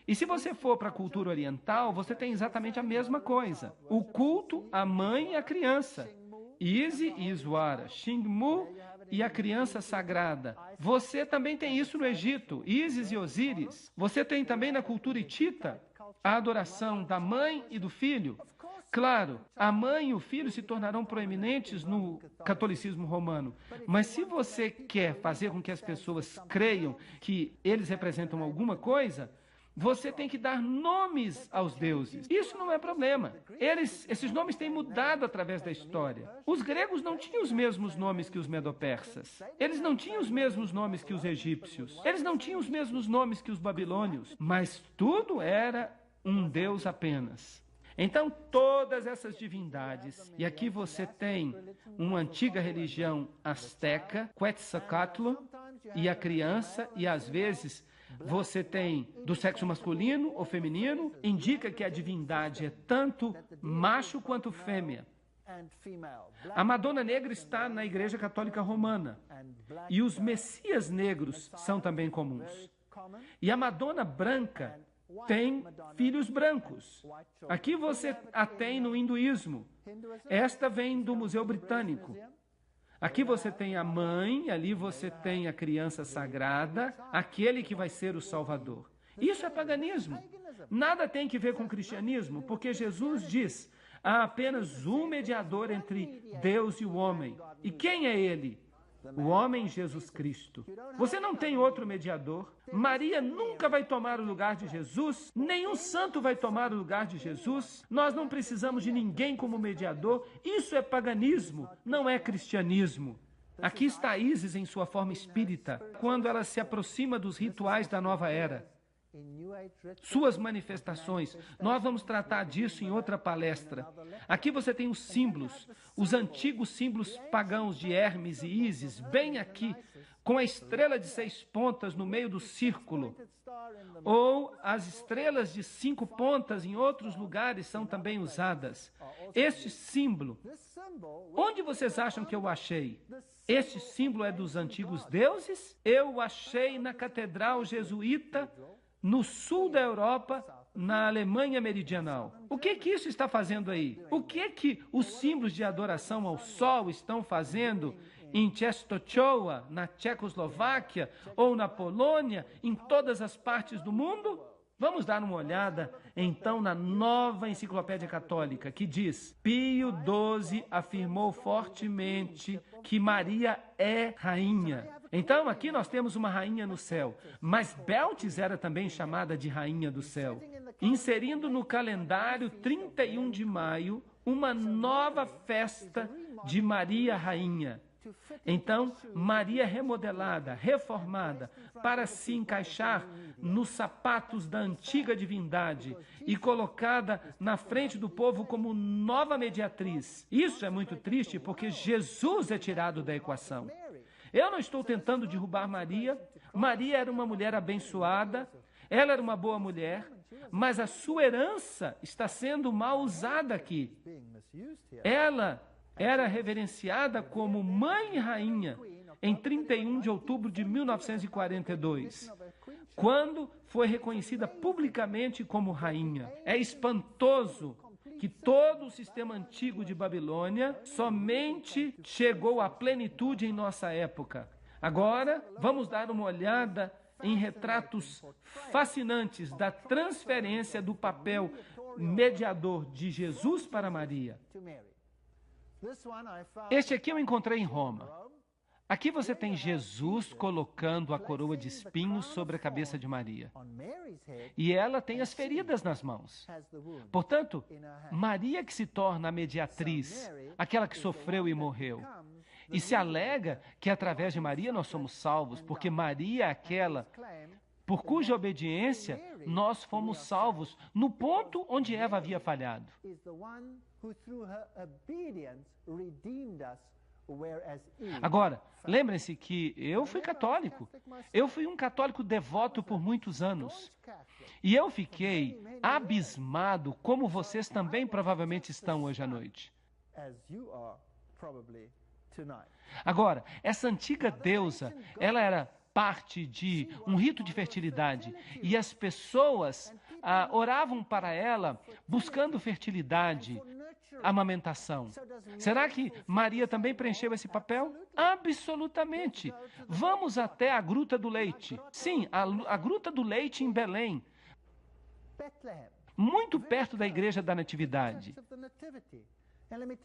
E se você for para a cultura oriental, você tem exatamente a mesma coisa. O culto à mãe e à criança. Isis e Iswara, Xingmu e a criança sagrada. Você também tem isso no Egito, Ísis e Osíris. Você tem também na cultura hitita a adoração da mãe e do filho. Claro, a mãe e o filho se tornarão proeminentes no catolicismo romano. Mas se você quer fazer com que as pessoas creiam que eles representam alguma coisa, você tem que dar nomes aos deuses. Isso não é problema. Esses nomes têm mudado através da história. Os gregos não tinham os mesmos nomes que os medo-persas. Eles não tinham os mesmos nomes que os egípcios. Eles não tinham os mesmos nomes que os babilônios. Mas tudo era um deus apenas. Então, todas essas divindades, e aqui você tem uma antiga religião asteca, Quetzalcoatl, e a criança, e às vezes você tem do sexo masculino ou feminino, indica que a divindade é tanto macho quanto fêmea. A Madonna negra está na Igreja Católica Romana, e os messias negros são também comuns. E a Madonna branca tem filhos brancos. Aqui você a tem no hinduísmo. Esta vem do Museu Britânico. Aqui você tem a mãe, ali você tem a criança sagrada, aquele que vai ser o Salvador. Isso é paganismo. Nada tem que ver com o cristianismo, porque Jesus diz: há apenas um mediador entre Deus e o homem. E quem é ele? O homem Jesus Cristo. Você não tem outro mediador. Maria nunca vai tomar o lugar de Jesus. Nenhum santo vai tomar o lugar de Jesus. Nós não precisamos de ninguém como mediador. Isso é paganismo, não é cristianismo. Aqui está Ísis em sua forma espírita, quando ela se aproxima dos rituais da nova era. Suas manifestações, nós vamos tratar disso em outra palestra. Aqui você tem os símbolos, os antigos símbolos pagãos de Hermes e Ísis, bem aqui, com a estrela de 6 pontas no meio do círculo. Ou as estrelas de 5 pontas em outros lugares são também usadas. Este símbolo, onde vocês acham que eu achei? Este símbolo é dos antigos deuses? Eu o achei na Catedral Jesuíta, no sul da Europa, na Alemanha meridional. O que isso está fazendo aí? O que os símbolos de adoração ao sol estão fazendo em Czestochowa, na Tchecoslováquia, ou na Polônia, em todas as partes do mundo? Vamos dar uma olhada, então, na Nova Enciclopédia Católica, que diz: Pio XII afirmou fortemente que Maria é rainha. Então, aqui nós temos uma rainha no céu, mas Beltis era também chamada de rainha do céu, inserindo no calendário 31 de maio uma nova festa de Maria Rainha. Então, Maria remodelada, reformada, para se encaixar nos sapatos da antiga divindade e colocada na frente do povo como nova mediatriz. Isso é muito triste porque Jesus é tirado da equação. Eu não estou tentando derrubar Maria. Maria era uma mulher abençoada, ela era uma boa mulher, mas a sua herança está sendo mal usada aqui. Ela era reverenciada como mãe e rainha em 31 de outubro de 1942, quando foi reconhecida publicamente como rainha. É espantoso que todo o sistema antigo de Babilônia somente chegou à plenitude em nossa época. Agora, vamos dar uma olhada em retratos fascinantes da transferência do papel mediador de Jesus para Maria. Este aqui eu encontrei em Roma. Aqui você tem Jesus colocando a coroa de espinhos sobre a cabeça de Maria. E ela tem as feridas nas mãos. Portanto, Maria que se torna a mediatriz, aquela que sofreu e morreu. E se alega que através de Maria nós somos salvos, porque Maria é aquela por cuja obediência nós fomos salvos no ponto onde Eva havia falhado. Agora, lembrem-se que eu fui católico. Eu fui um católico devoto por muitos anos. E eu fiquei abismado, como vocês também provavelmente estão hoje à noite. Agora, essa antiga deusa, ela era parte de um rito de fertilidade, e as pessoas oravam para ela buscando fertilidade, amamentação. Será que Maria também preencheu esse papel? Absolutamente. Vamos até a Gruta do Leite. Sim, a Gruta do Leite em Belém, muito perto da Igreja da Natividade.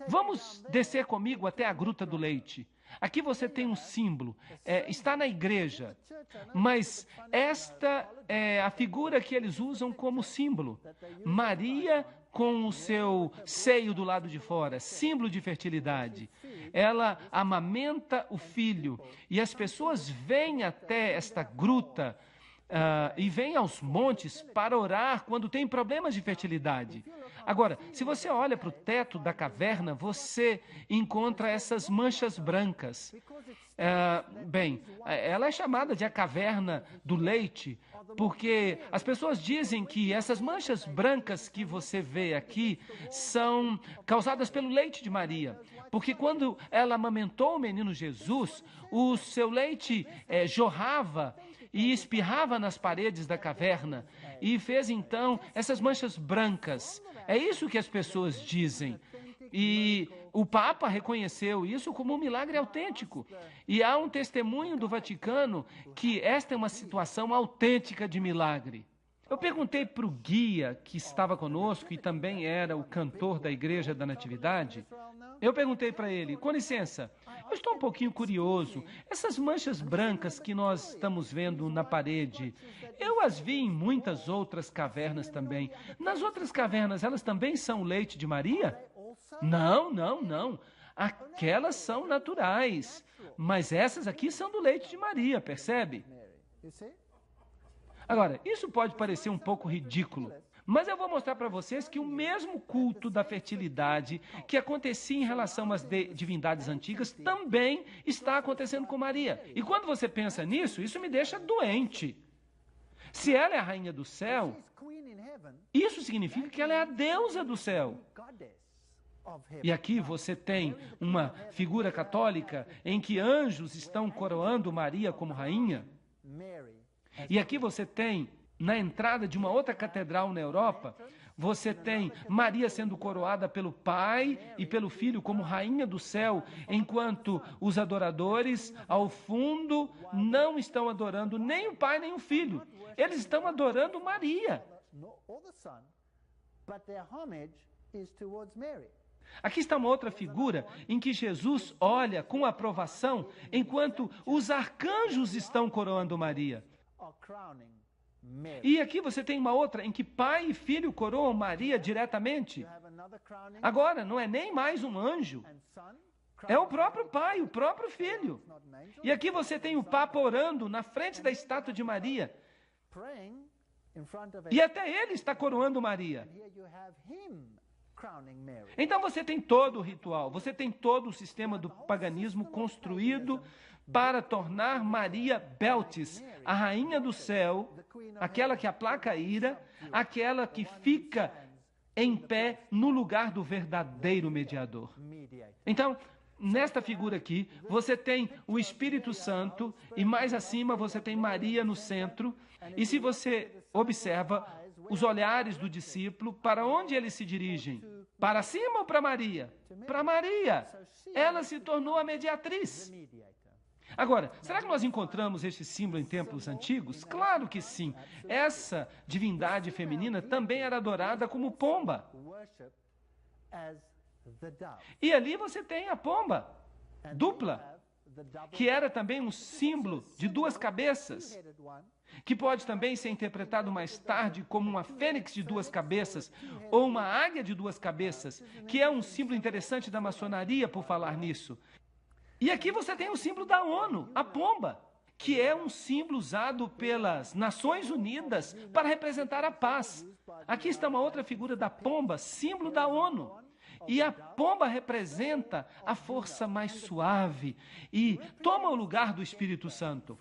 Vamos descer comigo até a Gruta do Leite. Aqui você tem um símbolo, está na igreja, mas esta é a figura que eles usam como símbolo. Maria com o seu seio do lado de fora, símbolo de fertilidade. Ela amamenta o filho e as pessoas vêm até esta gruta e vêm aos montes para orar quando tem problemas de fertilidade. Agora, se você olha para o teto da caverna, você encontra essas manchas brancas. Ela é chamada de a caverna do leite, porque as pessoas dizem que essas manchas brancas que você vê aqui são causadas pelo leite de Maria. Porque quando ela amamentou o menino Jesus, o seu leite jorrava e espirrava nas paredes da caverna e fez então essas manchas brancas. É isso que as pessoas dizem. E o Papa reconheceu isso como um milagre autêntico. E há um testemunho do Vaticano que esta é uma situação autêntica de milagre. Eu perguntei para o guia que estava conosco e também era o cantor da Igreja da Natividade. Eu perguntei para ele, com licença, eu estou um pouquinho curioso. Essas manchas brancas que nós estamos vendo na parede, eu as vi em muitas outras cavernas também. Nas outras cavernas, elas também são leite de Maria? Não, não, não. Aquelas são naturais, mas essas aqui são do leite de Maria, percebe? Agora, isso pode parecer um pouco ridículo, mas eu vou mostrar para vocês que o mesmo culto da fertilidade que acontecia em relação às divindades antigas também está acontecendo com Maria. E quando você pensa nisso, isso me deixa doente. Se ela é a rainha do céu, isso significa que ela é a deusa do céu. E aqui você tem uma figura católica em que anjos estão coroando Maria como rainha. E aqui você tem, na entrada de uma outra catedral na Europa, Você tem Maria sendo coroada pelo Pai e pelo Filho como rainha do céu, enquanto os adoradores, ao fundo, não estão adorando nem o Pai nem o Filho. Eles estão adorando Maria. Aqui está uma outra figura em que Jesus olha com aprovação, enquanto os arcanjos estão coroando Maria. E aqui você tem uma outra em que pai e filho coroam Maria diretamente. Agora, não é nem mais um anjo. É o próprio pai, o próprio filho. E aqui você tem o Papa orando na frente da estátua de Maria. E até ele está coroando Maria. Então você tem todo o ritual, você tem todo o sistema do paganismo construído para tornar Maria Beltis, a rainha do céu, aquela que aplaca a ira, aquela que fica em pé no lugar do verdadeiro mediador. Então, nesta figura aqui, você tem o Espírito Santo e mais acima você tem Maria no centro. E se você observa os olhares do discípulo, para onde eles se dirigem? Para cima ou para Maria? Para Maria. Ela se tornou a mediatriz. Agora, será que nós encontramos este símbolo em templos antigos? Claro que sim. Essa divindade feminina também era adorada como pomba. E ali você tem a pomba dupla, que era também um símbolo de duas cabeças, que pode também ser interpretado mais tarde como uma fênix de duas cabeças, ou uma águia de duas cabeças, que é um símbolo interessante da maçonaria, por falar nisso. E aqui você tem o símbolo da ONU, a pomba, que é um símbolo usado pelas Nações Unidas para representar a paz. Aqui está uma outra figura da pomba, símbolo da ONU. E a pomba representa a força mais suave e toma o lugar do Espírito Santo.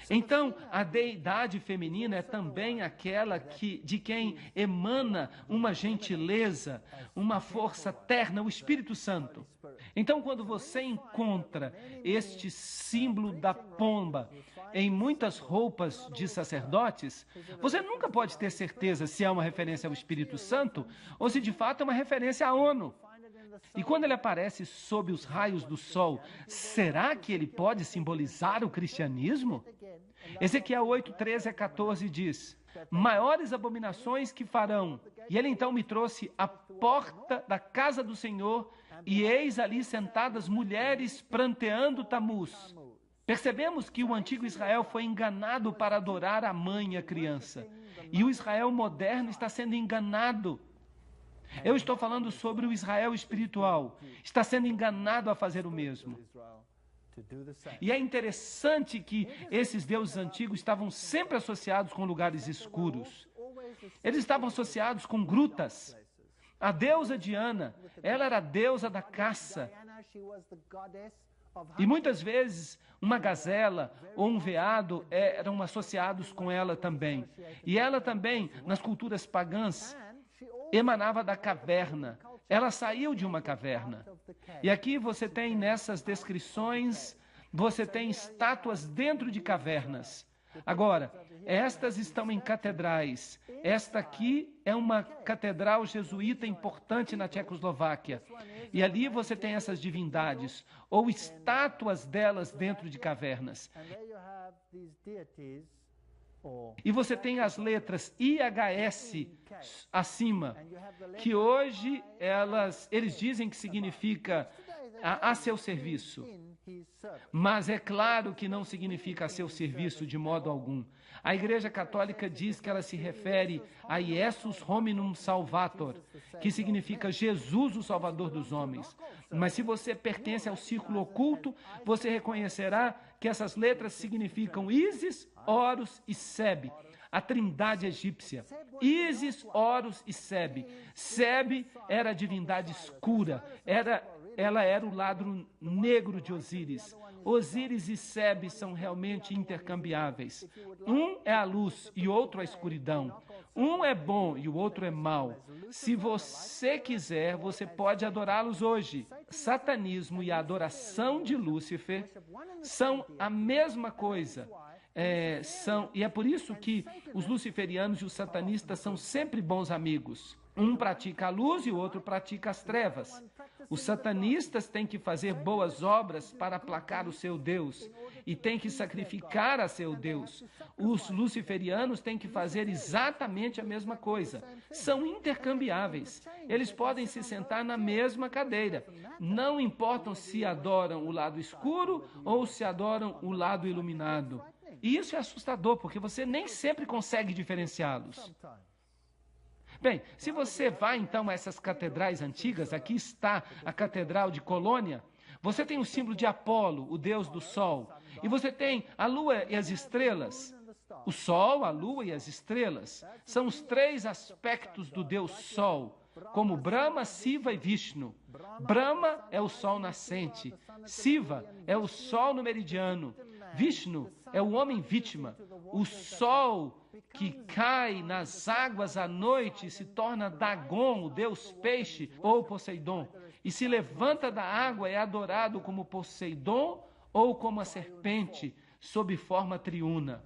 Então, a deidade feminina é também aquela de quem emana uma gentileza, uma força terna, o Espírito Santo. Então, quando você encontra este símbolo da pomba em muitas roupas de sacerdotes, você nunca pode ter certeza se é uma referência ao Espírito Santo ou se de fato é uma referência à ONU. E quando ele aparece sob os raios do sol, será que ele pode simbolizar o cristianismo? Ezequiel 8, 13 a 14 diz: maiores abominações que farão. E ele então me trouxe à porta da casa do Senhor, e eis ali sentadas mulheres pranteando Tamuz. Percebemos que o antigo Israel foi enganado para adorar a mãe e a criança. E o Israel moderno está sendo enganado. Eu estou falando sobre o Israel espiritual. Está sendo enganado a fazer o mesmo. E é interessante que esses deuses antigos estavam sempre associados com lugares escuros. Eles estavam associados com grutas. A deusa Diana, ela era a deusa da caça. E muitas vezes uma gazela ou um veado eram associados com ela também. E ela também, nas culturas pagãs, emanava da caverna. Ela saiu de uma caverna. E aqui você tem nessas descrições, você tem estátuas dentro de cavernas. Agora, estas estão em catedrais. Esta aqui é uma catedral jesuíta importante na Tchecoslováquia. E ali você tem essas divindades, ou estátuas delas dentro de cavernas. E você tem as letras IHS acima, que hoje eles dizem que significa a seu serviço. Mas é claro que não significa a seu serviço de modo algum. A Igreja Católica diz que ela se refere a Iesus Hominum Salvator, que significa Jesus, o Salvador dos homens. Mas se você pertence ao círculo oculto, você reconhecerá que essas letras significam Ísis, Horus e Seb, a trindade egípcia. Ísis, Horus e Seb. Seb era a divindade escura, ela era o lado negro de Osíris. Osíris e Seb são realmente intercambiáveis. Um é a luz e outro a escuridão. Um é bom e o outro é mau. Se você quiser, você pode adorá-los hoje. Satanismo e a adoração de Lúcifer são a mesma coisa. E é por isso que os luciferianos e os satanistas são sempre bons amigos. Um pratica a luz e o outro pratica as trevas. Os satanistas têm que fazer boas obras para aplacar o seu Deus e têm que sacrificar a seu Deus. Os luciferianos têm que fazer exatamente a mesma coisa. São intercambiáveis. Eles podem se sentar na mesma cadeira. Não importam se adoram o lado escuro ou se adoram o lado iluminado. E isso é assustador, porque você nem sempre consegue diferenciá-los. Bem, se você vai então a essas catedrais antigas, aqui está a Catedral de Colônia, você tem o símbolo de Apolo, o deus do sol, e você tem a lua e as estrelas. O sol, a lua e as estrelas são os três aspectos do deus sol, como Brahma, Shiva e Vishnu. Brahma é o sol nascente, Shiva é o sol no meridiano, Vishnu é o homem vítima, o sol que cai nas águas à noite e se torna Dagon, o deus peixe, ou Poseidon, e se levanta da água é adorado como Poseidon ou como a serpente, sob forma triuna.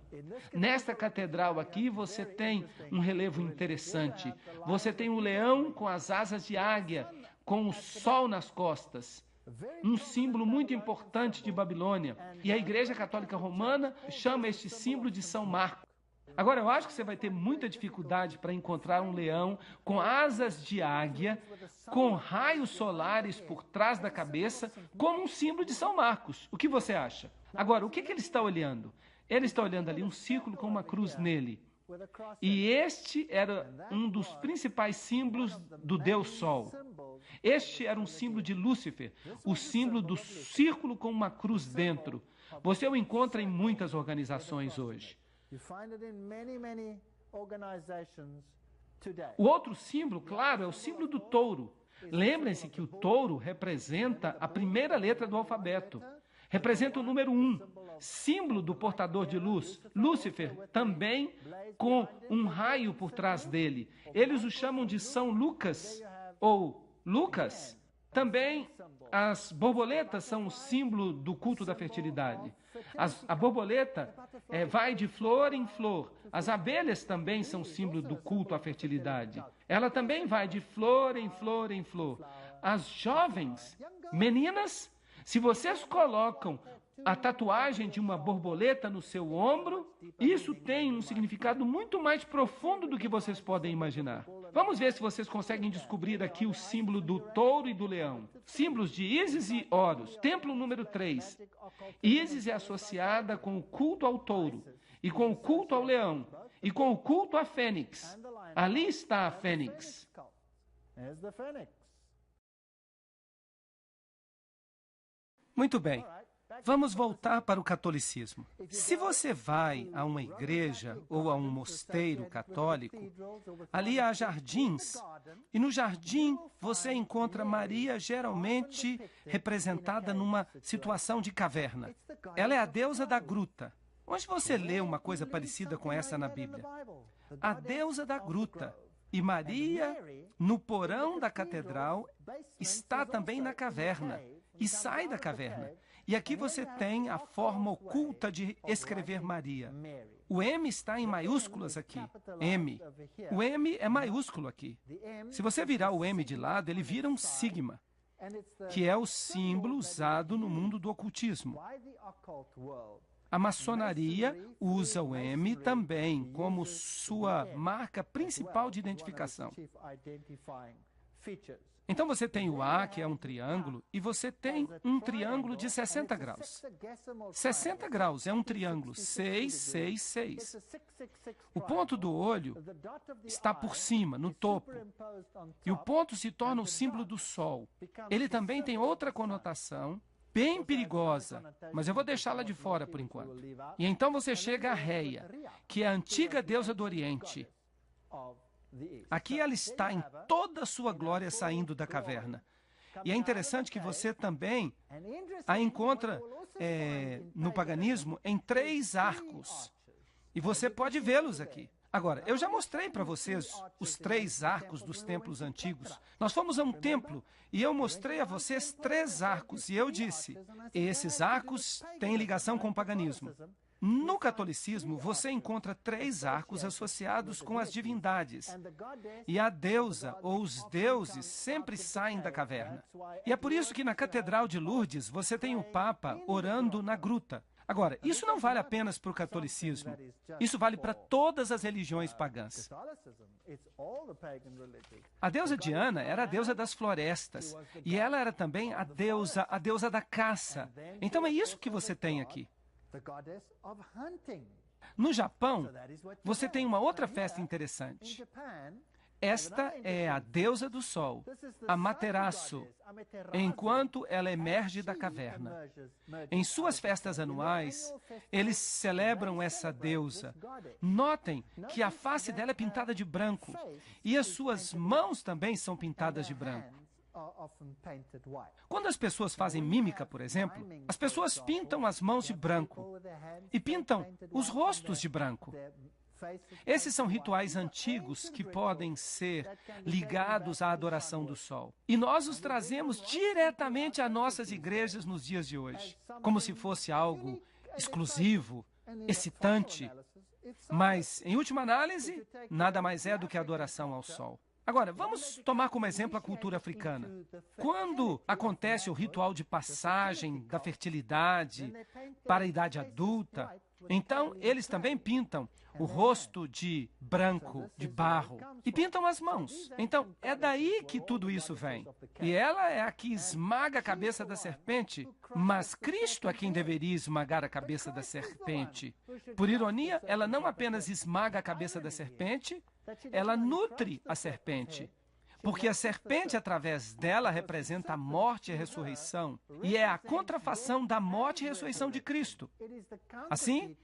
Nesta catedral aqui você tem um relevo interessante. Você tem um leão com as asas de águia, com o sol nas costas. Um símbolo muito importante de Babilônia. E a Igreja Católica Romana chama este símbolo de São Marcos. Agora, eu acho que você vai ter muita dificuldade para encontrar um leão com asas de águia, com raios solares por trás da cabeça, como um símbolo de São Marcos. O que você acha? Agora, o que ele está olhando? Ele está olhando ali um círculo com uma cruz nele. E este era um dos principais símbolos do Deus Sol. Este era um símbolo de Lúcifer, o símbolo do círculo com uma cruz dentro. Você o encontra em muitas organizações hoje. O outro símbolo, claro, é o símbolo do touro. Lembrem-se que o touro representa a primeira letra do alfabeto. Representa o número 1, símbolo do portador de luz. Lúcifer, também com um raio por trás dele. Eles o chamam de São Lucas, ou Lucas. Também as borboletas são o símbolo do culto da fertilidade. A borboleta vai de flor em flor. As abelhas também são símbolo do culto à fertilidade. Ela também vai de flor em flor em flor. As jovens, meninas, se vocês colocam a tatuagem de uma borboleta no seu ombro, isso tem um significado muito mais profundo do que vocês podem imaginar. Vamos ver se vocês conseguem descobrir aqui o símbolo do touro e do leão. Símbolos de Ísis e Horus. Templo número 3. Ísis é associada com o culto ao touro, e com o culto ao leão, e com o culto à fênix. Ali está a fênix. Muito bem. Vamos voltar para o catolicismo. Se você vai a uma igreja ou a um mosteiro católico, ali há jardins, e no jardim você encontra Maria geralmente representada numa situação de caverna. Ela é a deusa da gruta. Onde você lê uma coisa parecida com essa na Bíblia? A deusa da gruta. E Maria, no porão da catedral, está também na caverna e sai da caverna. E aqui você tem a forma oculta de escrever Maria. O M está em maiúsculas aqui. M. O M é maiúsculo aqui. Se você virar o M de lado, ele vira um sigma, que é o símbolo usado no mundo do ocultismo. A maçonaria usa o M também como sua marca principal de identificação. Então você tem o A, que é um triângulo, e você tem um triângulo de 60 graus. 60 graus é um triângulo, 6, 6, 6. O ponto do olho está por cima, no topo, e o ponto se torna o símbolo do Sol. Ele também tem outra conotação, bem perigosa, mas eu vou deixá-la de fora por enquanto. E então você chega a Reia, que é a antiga deusa do Oriente. Aqui ela está em toda a sua glória saindo da caverna. E é interessante que você também a encontra no paganismo em 3 arcos. E você pode vê-los aqui. Agora, eu já mostrei para vocês os 3 arcos dos templos antigos. Nós fomos a um templo e eu mostrei a vocês 3 arcos. E eu disse, esses arcos têm ligação com o paganismo. No catolicismo, você encontra 3 arcos associados com as divindades. E a deusa ou os deuses sempre saem da caverna. E é por isso que na Catedral de Lourdes você tem o Papa orando na gruta. Agora, isso não vale apenas para o catolicismo. Isso vale para todas as religiões pagãs. A deusa Diana era a deusa das florestas. E ela era também a deusa da caça. Então é isso que você tem aqui. No Japão, você tem uma outra festa interessante. Esta é a deusa do sol, Amaterasu, enquanto ela emerge da caverna. Em suas festas anuais, eles celebram essa deusa. Notem que a face dela é pintada de branco e as suas mãos também são pintadas de branco. Quando as pessoas fazem mímica, por exemplo, as pessoas pintam as mãos de branco e pintam os rostos de branco. Esses são rituais antigos que podem ser ligados à adoração do sol. E nós os trazemos diretamente a nossas igrejas nos dias de hoje, como se fosse algo exclusivo, excitante. Mas, em última análise, nada mais é do que adoração ao sol. Agora, vamos tomar como exemplo a cultura africana. Quando acontece o ritual de passagem da fertilidade para a idade adulta, então eles também pintam o rosto de branco, de barro, e pintam as mãos. Então, é daí que tudo isso vem. E ela é a que esmaga a cabeça da serpente, mas Cristo é quem deveria esmagar a cabeça da serpente. Por ironia, ela não apenas esmaga a cabeça da serpente, ela nutre a serpente. Porque a serpente, através dela, representa a morte e a ressurreição. E é a contrafação da morte e ressurreição de Cristo. Assim,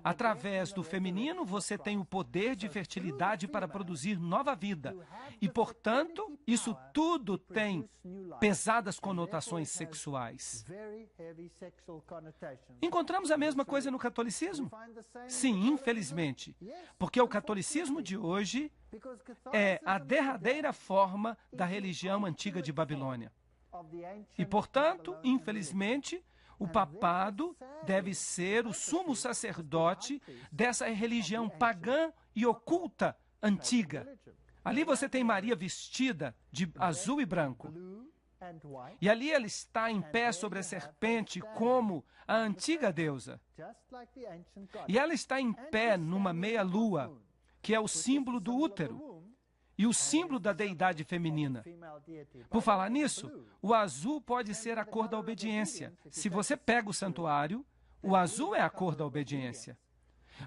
através do feminino, você tem o poder de fertilidade para produzir nova vida. E, portanto, isso tudo tem pesadas conotações sexuais. Encontramos a mesma coisa no catolicismo? Sim, infelizmente. Porque o catolicismo de hoje é a derradeira forma da religião antiga de Babilônia. E, portanto, infelizmente, o papado deve ser o sumo sacerdote dessa religião pagã e oculta antiga. Ali você tem Maria vestida de azul e branco. E ali ela está em pé sobre a serpente como a antiga deusa. E ela está em pé numa meia-lua, que é o símbolo do útero e o símbolo da deidade feminina. Por falar nisso, o azul pode ser a cor da obediência. Se você pega o santuário, o azul é a cor da obediência.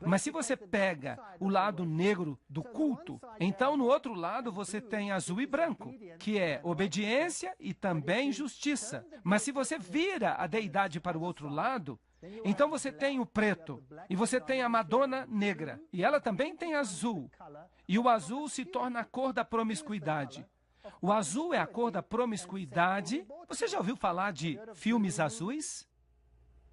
Mas se você pega o lado negro do culto, então no outro lado você tem azul e branco, que é obediência e também justiça. Mas se você vira a deidade para o outro lado, então você tem o preto, e você tem a Madonna negra, e ela também tem azul. E o azul se torna a cor da promiscuidade. O azul é a cor da promiscuidade. Você já ouviu falar de filmes azuis?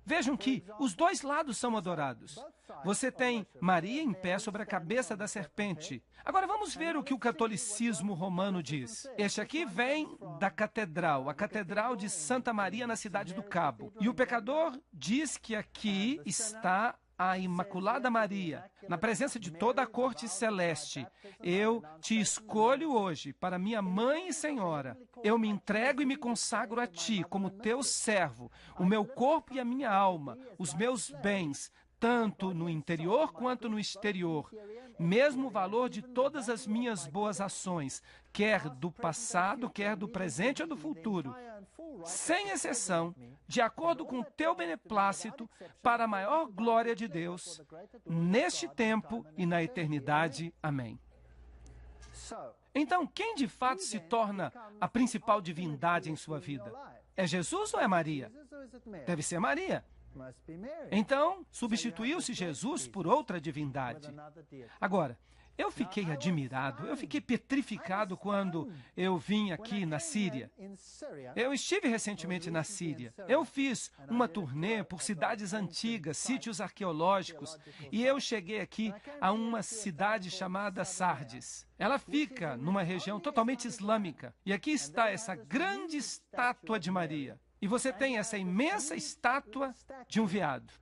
Vejam que os dois lados são adorados. Você tem Maria em pé sobre a cabeça da serpente. Agora vamos ver o que o catolicismo romano diz. Este aqui vem da catedral, a Catedral de Santa Maria na cidade do Cabo. E o pecador diz que aqui está a Imaculada Maria, na presença de toda a corte celeste. Eu te escolho hoje para minha mãe e senhora. Eu me entrego e me consagro a ti como teu servo, o meu corpo e a minha alma, os meus bens, tanto no interior quanto no exterior, mesmo o valor de todas as minhas boas ações, quer do passado, quer do presente ou do futuro, sem exceção, de acordo com o teu beneplácito, para a maior glória de Deus, neste tempo e na eternidade. Amém. Então, quem de fato se torna a principal divindade em sua vida? É Jesus ou é Maria? Deve ser Maria. Então, substituiu-se Jesus por outra divindade. Agora, eu fiquei admirado, eu fiquei petrificado quando eu vim aqui na Síria. Eu estive recentemente na Síria. Eu fiz uma turnê por cidades antigas, sítios arqueológicos, e eu cheguei aqui a uma cidade chamada Sardes. Ela fica numa região totalmente islâmica. E aqui está essa grande estátua de Maria. E você tem essa imensa estátua de um veado.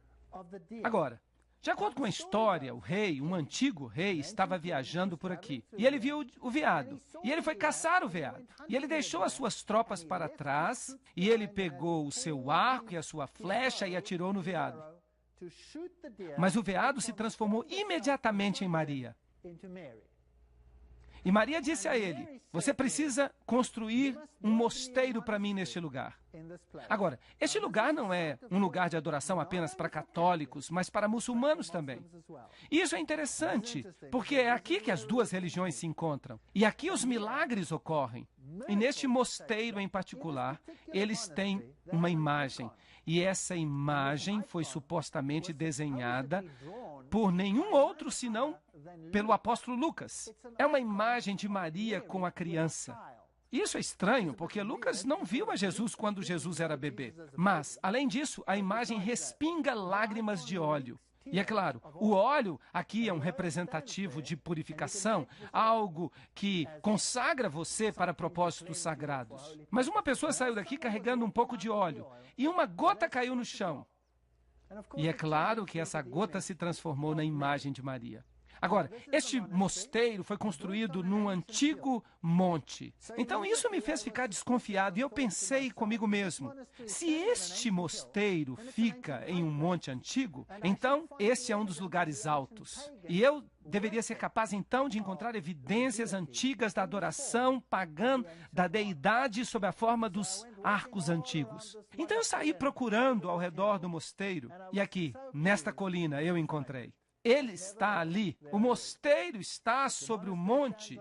Agora, De acordo com a história, o rei, um antigo rei, estava viajando por aqui. E ele viu o veado. E ele foi caçar o veado. E ele deixou as suas tropas para trás. E ele pegou o seu arco e a sua flecha e atirou no veado. Mas o veado se transformou imediatamente em Maria. E Maria disse a ele: você precisa construir um mosteiro para mim neste lugar. Agora, este lugar não é um lugar de adoração apenas para católicos, mas para muçulmanos também. E isso é interessante, porque é aqui que as duas religiões se encontram. E aqui os milagres ocorrem. E neste mosteiro em particular, eles têm uma imagem. E essa imagem foi supostamente desenhada por nenhum outro senão pelo apóstolo Lucas. É uma imagem de Maria com a criança. Isso é estranho, porque Lucas não viu a Jesus quando Jesus era bebê. Mas, além disso, a imagem respinga lágrimas de óleo. E é claro, o óleo aqui é um representativo de purificação, algo que consagra você para propósitos sagrados. Mas uma pessoa saiu daqui carregando um pouco de óleo e uma gota caiu no chão. E é claro que essa gota se transformou na imagem de Maria. Agora, este mosteiro foi construído num antigo monte. Então, isso me fez ficar desconfiado e eu pensei comigo mesmo, se este mosteiro fica em um monte antigo, então este é um dos lugares altos. E eu deveria ser capaz, então, de encontrar evidências antigas da adoração pagã da deidade sob a forma dos arcos antigos. Então, eu saí procurando ao redor do mosteiro e aqui, nesta colina, eu encontrei. Ele está ali. O mosteiro está sobre o monte.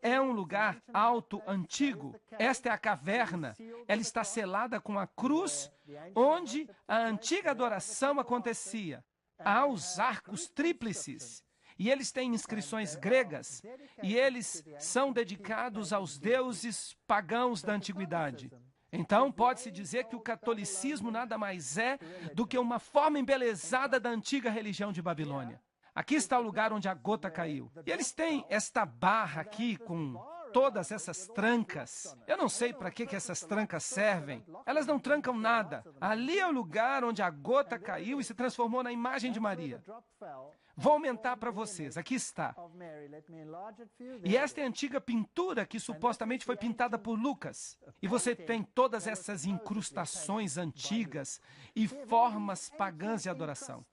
É um lugar alto, antigo. Esta é a caverna. Ela está selada com a cruz, onde a antiga adoração acontecia. Há os arcos tríplices. E eles têm inscrições gregas. E eles são dedicados aos deuses pagãos da antiguidade. Então, pode-se dizer que o catolicismo nada mais é do que uma forma embelezada da antiga religião de Babilônia. Aqui está o lugar onde a gota caiu. E eles têm esta barra aqui com todas essas trancas. Eu não sei para que essas trancas servem. Elas não trancam nada. Ali é o lugar onde a gota caiu e se transformou na imagem de Maria. Vou aumentar para vocês. Aqui está. E esta é a antiga pintura que supostamente foi pintada por Lucas. E você tem todas essas incrustações antigas e formas pagãs de adoração.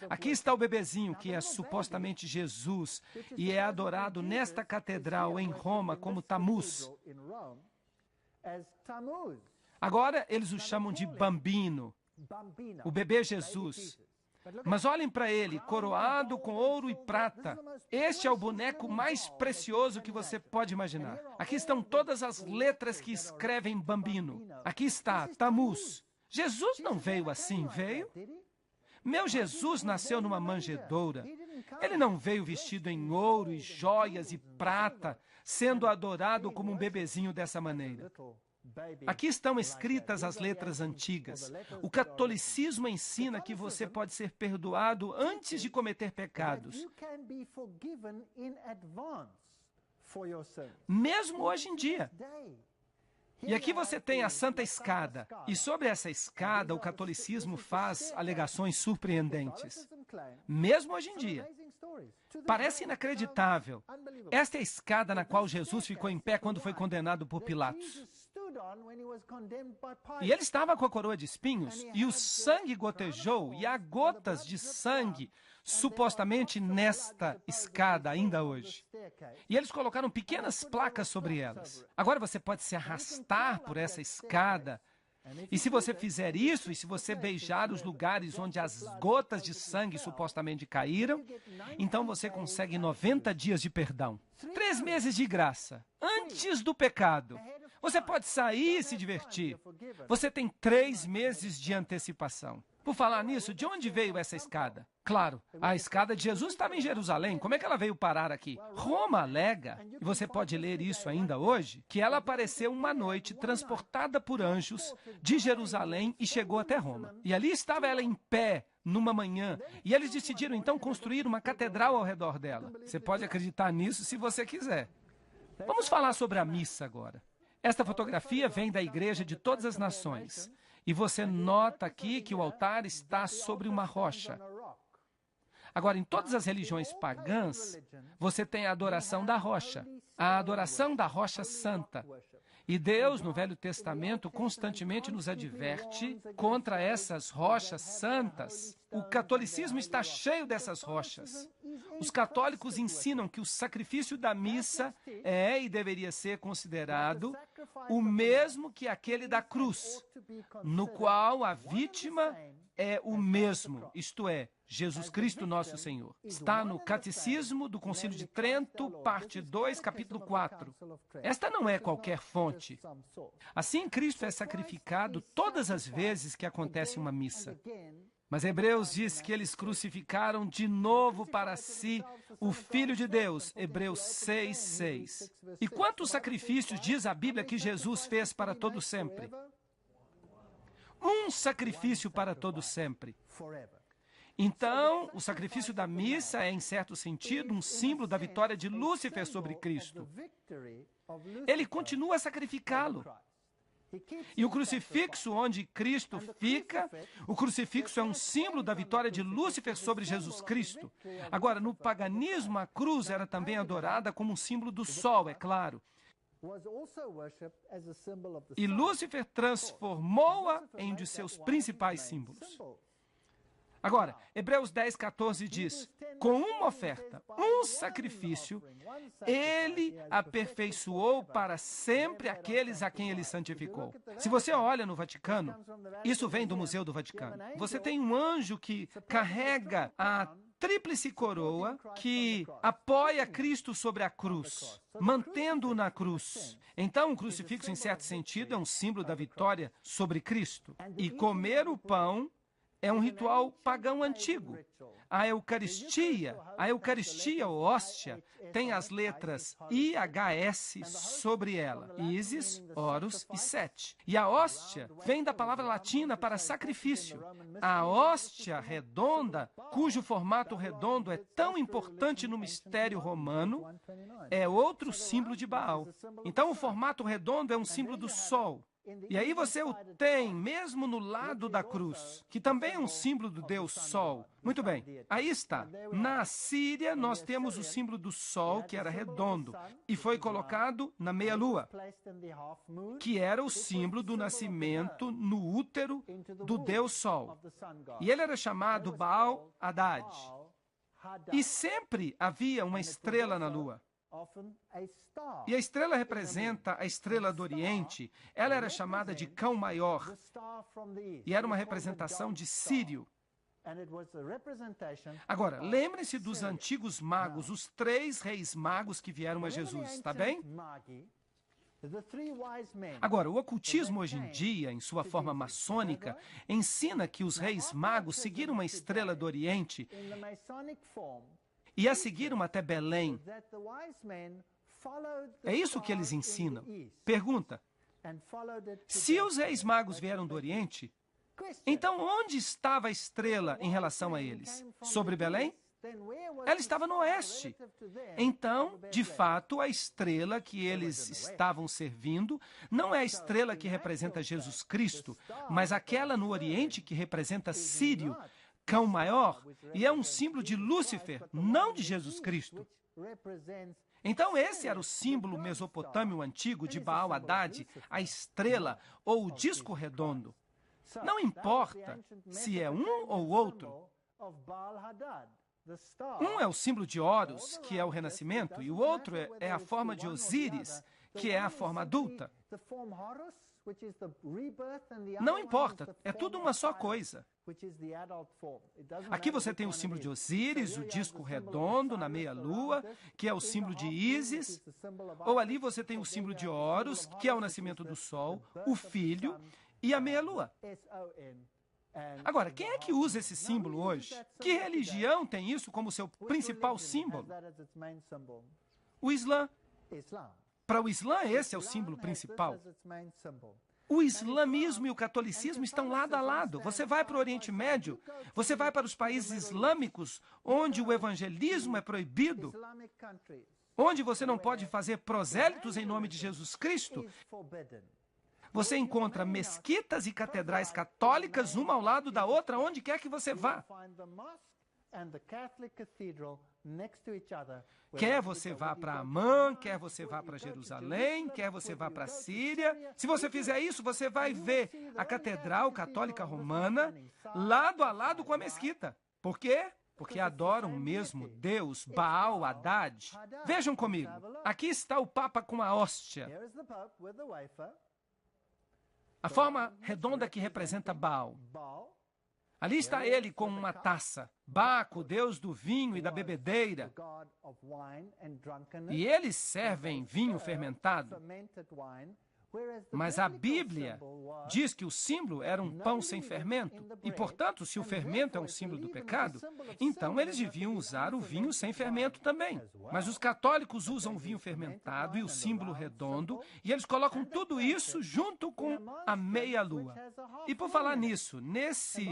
Aqui está o bebezinho, que é supostamente Jesus, e é adorado nesta catedral em Roma como Tamuz. Agora eles o chamam de Bambino, o bebê Jesus. Mas olhem para ele, coroado com ouro e prata. Este é o boneco mais precioso que você pode imaginar. Aqui estão todas as letras que escrevem Bambino. Aqui está, Tamuz. Jesus não veio assim, veio? Meu Jesus nasceu numa manjedoura. Ele não veio vestido em ouro e joias e prata, sendo adorado como um bebezinho dessa maneira. Aqui estão escritas as letras antigas. O catolicismo ensina que você pode ser perdoado antes de cometer pecados. Mesmo hoje em dia. E aqui você tem a Santa Escada. E sobre essa escada, o catolicismo faz alegações surpreendentes. Mesmo hoje em dia. Parece inacreditável. Esta é a escada na qual Jesus ficou em pé quando foi condenado por Pilatos. E ele estava com a coroa de espinhos, e o sangue gotejou, e há gotas de sangue, supostamente nesta escada ainda hoje. E eles colocaram pequenas placas sobre elas. Agora você pode se arrastar por essa escada, e se você fizer isso, e se você beijar os lugares onde as gotas de sangue supostamente caíram, então você consegue 90 dias de perdão. 3 meses de graça, antes do pecado. Você pode sair e se divertir. Você tem 3 meses de antecipação. Por falar nisso, de onde veio essa escada? Claro, a escada de Jesus estava em Jerusalém. Como é que ela veio parar aqui? Roma alega, e você pode ler isso ainda hoje, que ela apareceu uma noite transportada por anjos de Jerusalém e chegou até Roma. E ali estava ela em pé, numa manhã, e eles decidiram então construir uma catedral ao redor dela. Você pode acreditar nisso se você quiser. Vamos falar sobre a missa agora. Esta fotografia vem da Igreja de Todas as Nações. E você nota aqui que o altar está sobre uma rocha. Agora, em todas as religiões pagãs, você tem a adoração da rocha santa. E Deus, no Velho Testamento, constantemente nos adverte contra essas rochas santas. O catolicismo está cheio dessas rochas. Os católicos ensinam que o sacrifício da missa é e deveria ser considerado o mesmo que aquele da cruz, no qual a vítima é o mesmo, isto é, Jesus Cristo nosso Senhor. Está no Catecismo do Concílio de Trento, parte 2, capítulo 4. Esta não é qualquer fonte. Assim, Cristo é sacrificado todas as vezes que acontece uma missa. Mas Hebreus diz que eles crucificaram de novo para si o Filho de Deus, Hebreus 6:6. E quantos sacrifícios diz a Bíblia que Jesus fez para todo sempre? Um sacrifício para todo sempre. Então, o sacrifício da missa é, em certo sentido, um símbolo da vitória de Lúcifer sobre Cristo. Ele continua a sacrificá-lo. E o crucifixo onde Cristo fica, o crucifixo é um símbolo da vitória de Lúcifer sobre Jesus Cristo. Agora, no paganismo, a cruz era também adorada como um símbolo do sol, é claro. E Lúcifer transformou-a em um de seus principais símbolos. Agora, Hebreus 10:14 diz, com uma oferta, um sacrifício, ele aperfeiçoou para sempre aqueles a quem ele santificou. Se você olha no Vaticano, isso vem do Museu do Vaticano, você tem um anjo que carrega a tríplice coroa que apoia Cristo sobre a cruz, mantendo-o na cruz. Então, o crucifixo, em certo sentido, é um símbolo da vitória sobre Cristo. E comer o pão é um ritual pagão antigo. A Eucaristia, ou hóstia, tem as letras IHS sobre ela, Isis, Horus e Set. E a hóstia vem da palavra latina para sacrifício. A hóstia redonda, cujo formato redondo é tão importante no mistério romano, é outro símbolo de Baal. Então, o formato redondo é um símbolo do sol. E aí você o tem, mesmo no lado da cruz, que também é um símbolo do Deus Sol. Muito bem, aí está. Na Síria, nós temos o símbolo do Sol, que era redondo, e foi colocado na meia-lua, que era o símbolo do nascimento no útero do Deus Sol. E ele era chamado Baal Haddad. E sempre havia uma estrela na lua. E a estrela representa a estrela do Oriente. Ela era chamada de Cão Maior. E era uma representação de Sírio. Agora, lembrem-se dos antigos magos, os 3 reis magos que vieram a Jesus, está bem? Agora, o ocultismo hoje em dia, em sua forma maçônica, ensina que os reis magos seguiram uma estrela do Oriente e a seguiram até Belém. É isso que eles ensinam. Pergunta, se os reis magos vieram do Oriente, então onde estava a estrela em relação a eles? Sobre Belém? Ela estava no oeste. Então, de fato, a estrela que eles estavam servindo não é a estrela que representa Jesus Cristo, mas aquela no Oriente que representa Sírio, Cão Maior, e é um símbolo de Lúcifer, não de Jesus Cristo. Então, esse era o símbolo mesopotâmio antigo de Baal Haddad, a estrela ou o disco redondo. Não importa se é um ou outro. Um é o símbolo de Horus, que é o renascimento, e o outro é a forma de Osíris, que é a forma adulta. Não importa, é tudo uma só coisa. Aqui você tem o símbolo de Osíris, o disco redondo na meia-lua, que é o símbolo de Ísis, ou ali você tem o símbolo de Horus, que é o nascimento do sol, o filho e a meia-lua. Agora, quem é que usa esse símbolo hoje? Que religião tem isso como seu principal símbolo? O Islã. Para o Islã, esse é o símbolo principal. O islamismo e o catolicismo estão lado a lado. Você vai para o Oriente Médio, você vai para os países islâmicos, onde o evangelismo é proibido, onde você não pode fazer prosélitos em nome de Jesus Cristo. Você encontra mesquitas e catedrais católicas, uma ao lado da outra, onde quer que você vá. Quer você vá para Amã, quer você vá para Jerusalém, quer você vá para a Síria. Se você fizer isso, você vai ver a Catedral Católica Romana lado a lado com a mesquita. Por quê? Porque adoram o mesmo Deus, Baal, Haddad. Vejam comigo, aqui está o Papa com a hóstia. A forma redonda que representa Baal. Ali está ele com uma taça. Baco, deus do vinho e da bebedeira. E eles servem vinho fermentado. Mas a Bíblia diz que o símbolo era um pão sem fermento. E, portanto, se o fermento é um símbolo do pecado, então eles deviam usar o vinho sem fermento também. Mas os católicos usam o vinho fermentado e o símbolo redondo, e eles colocam tudo isso junto com a meia-lua. E por falar nisso, nesse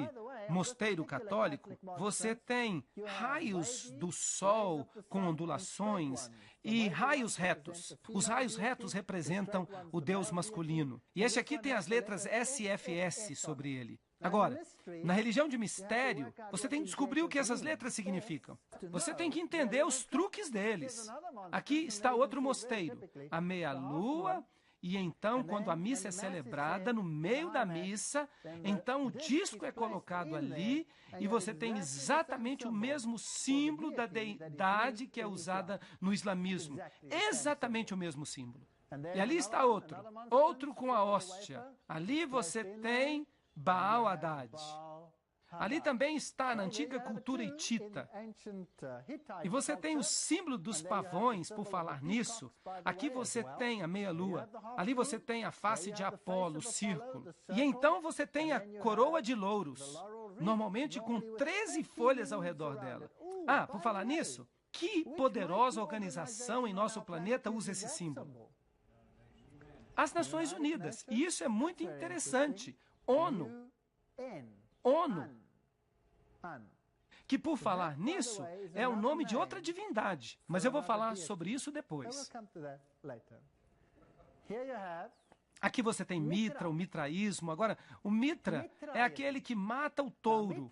mosteiro católico, você tem raios do sol com ondulações e raios retos. Os raios retos representam o Deus masculino. E este aqui tem as letras SFS sobre ele. Agora, na religião de mistério, você tem que descobrir o que essas letras significam. Você tem que entender os truques deles. Aqui está outro mosteiro, a meia-lua. E então, quando a missa é celebrada, no meio da missa, então o disco é colocado ali e você tem exatamente o mesmo símbolo da deidade que é usada no islamismo. Exatamente o mesmo símbolo. E ali está outro com a hóstia. Ali você tem Baal Haddad. Ali também está na antiga cultura hitita. E você tem o símbolo dos pavões, por falar nisso. Aqui você tem a meia-lua. Ali você tem a face de Apolo, o círculo. E então você tem a coroa de louros, normalmente com 13 folhas ao redor dela. Ah, por falar nisso, que poderosa organização em nosso planeta usa esse símbolo? As Nações Unidas. E isso é muito interessante. ONU. Que, por falar nisso, é o nome de outra divindade. Mas eu vou falar sobre isso depois. Aqui você tem Mitra, o mitraísmo. Agora, o Mitra é aquele que mata o touro.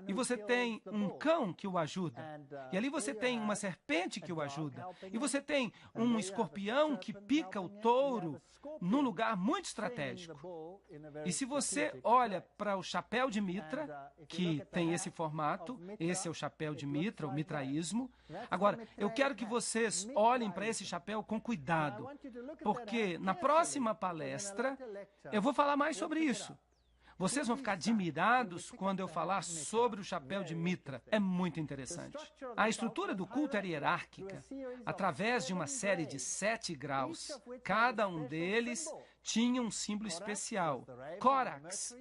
E você tem um cão que o ajuda. E ali você tem uma serpente que o ajuda. E você tem um escorpião que pica o touro num lugar muito estratégico. E se você olha para o chapéu de Mitra, que tem esse formato, esse é o chapéu de Mitra, o mitraísmo. Agora, eu quero que vocês olhem para esse chapéu com cuidado, porque na próxima palestra eu vou falar mais sobre isso. Vocês vão ficar admirados quando eu falar sobre o chapéu de Mitra. É muito interessante. A estrutura do culto era hierárquica, através de uma série de 7 graus. Cada um deles tinha um símbolo especial. Córax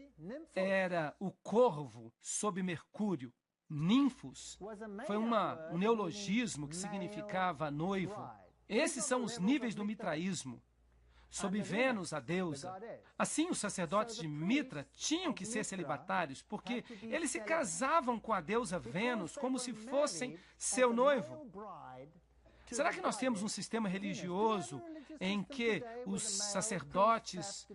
era o corvo sob Mercúrio. Ninfos foi um neologismo que significava noivo. Esses são os níveis do mitraísmo. Sob Vênus, a deusa. Assim, os sacerdotes de Mitra tinham que ser celibatários, porque eles se casavam com a deusa Vênus como se fossem seu noivo. Será que nós temos um sistema religioso em que os sacerdotes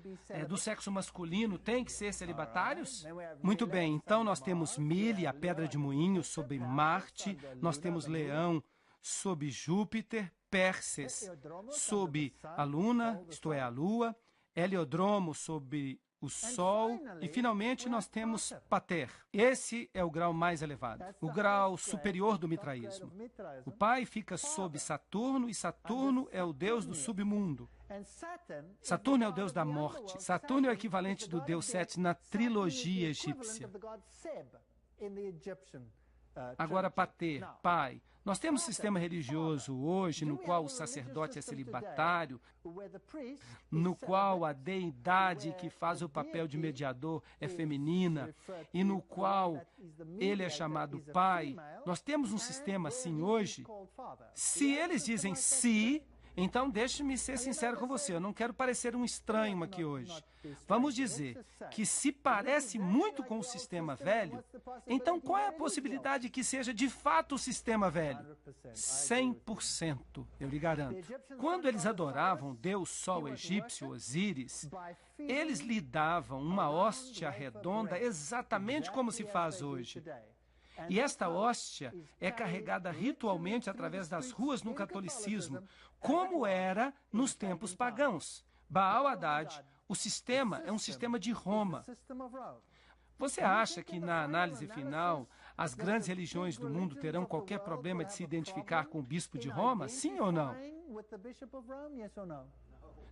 do sexo masculino têm que ser celibatários? Muito bem, então nós temos Mili, a pedra de moinho, sob Marte, nós temos Leão sob Júpiter, Pérses sob a Luna, isto é, a Lua, Heliodromo sob o Sol e, finalmente, nós temos Pater. Esse é o grau mais elevado, o grau superior do mitraísmo. O Pai fica sob Saturno e Saturno é o deus do submundo. Saturno é o deus da morte. Saturno é o equivalente do deus Sete na trilogia egípcia. Agora, Pater, Pai. Nós temos um sistema religioso hoje no qual o sacerdote é celibatário, no qual a deidade que faz o papel de mediador é feminina e no qual ele é chamado Pai. Nós temos um sistema assim hoje. Se eles dizem sim, então deixe-me ser sincero com você, eu não quero parecer um estranho aqui hoje. Vamos dizer que se parece muito com o sistema velho, então qual é a possibilidade que seja de fato o sistema velho? 100%, eu lhe garanto. Quando eles adoravam o deus Sol egípcio, Osíris, eles lhe davam uma hóstia redonda exatamente como se faz hoje. E esta hóstia é carregada ritualmente através das ruas no catolicismo, como era nos tempos pagãos. Baal-Hadad, o sistema é um sistema de Roma. Você acha que, na análise final, as grandes religiões do mundo terão qualquer problema de se identificar com o bispo de Roma? Sim ou não?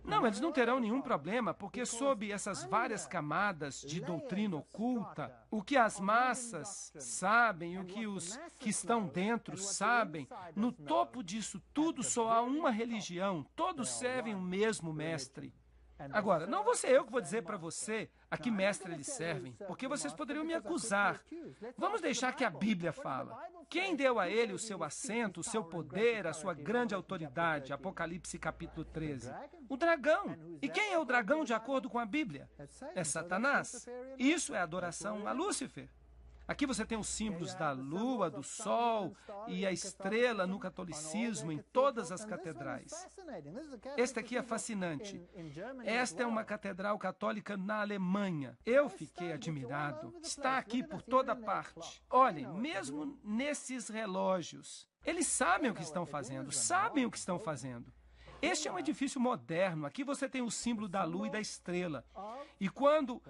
Não, eles não terão nenhum problema, porque sob essas várias camadas de doutrina oculta, o que as massas sabem, o que os que estão dentro sabem, no topo disso tudo só há uma religião, todos servem o mesmo mestre. Agora, não vou ser eu que vou dizer para você a que mestre eles servem, porque vocês poderiam me acusar. Vamos deixar que a Bíblia fala. Quem deu a ele o seu assento, o seu poder, a sua grande autoridade? Apocalipse capítulo 13. O dragão. E quem é o dragão de acordo com a Bíblia? É Satanás. Isso é adoração a Lúcifer. Aqui você tem os símbolos da lua, do sol e a estrela no catolicismo em todas as catedrais. Este aqui é fascinante. Esta é uma catedral católica na Alemanha. Eu fiquei admirado. Está aqui por toda parte. Olhem, mesmo nesses relógios, eles sabem o que estão fazendo, sabem o que estão fazendo. Este é um edifício moderno. Aqui você tem o símbolo da lua e da estrela. E quando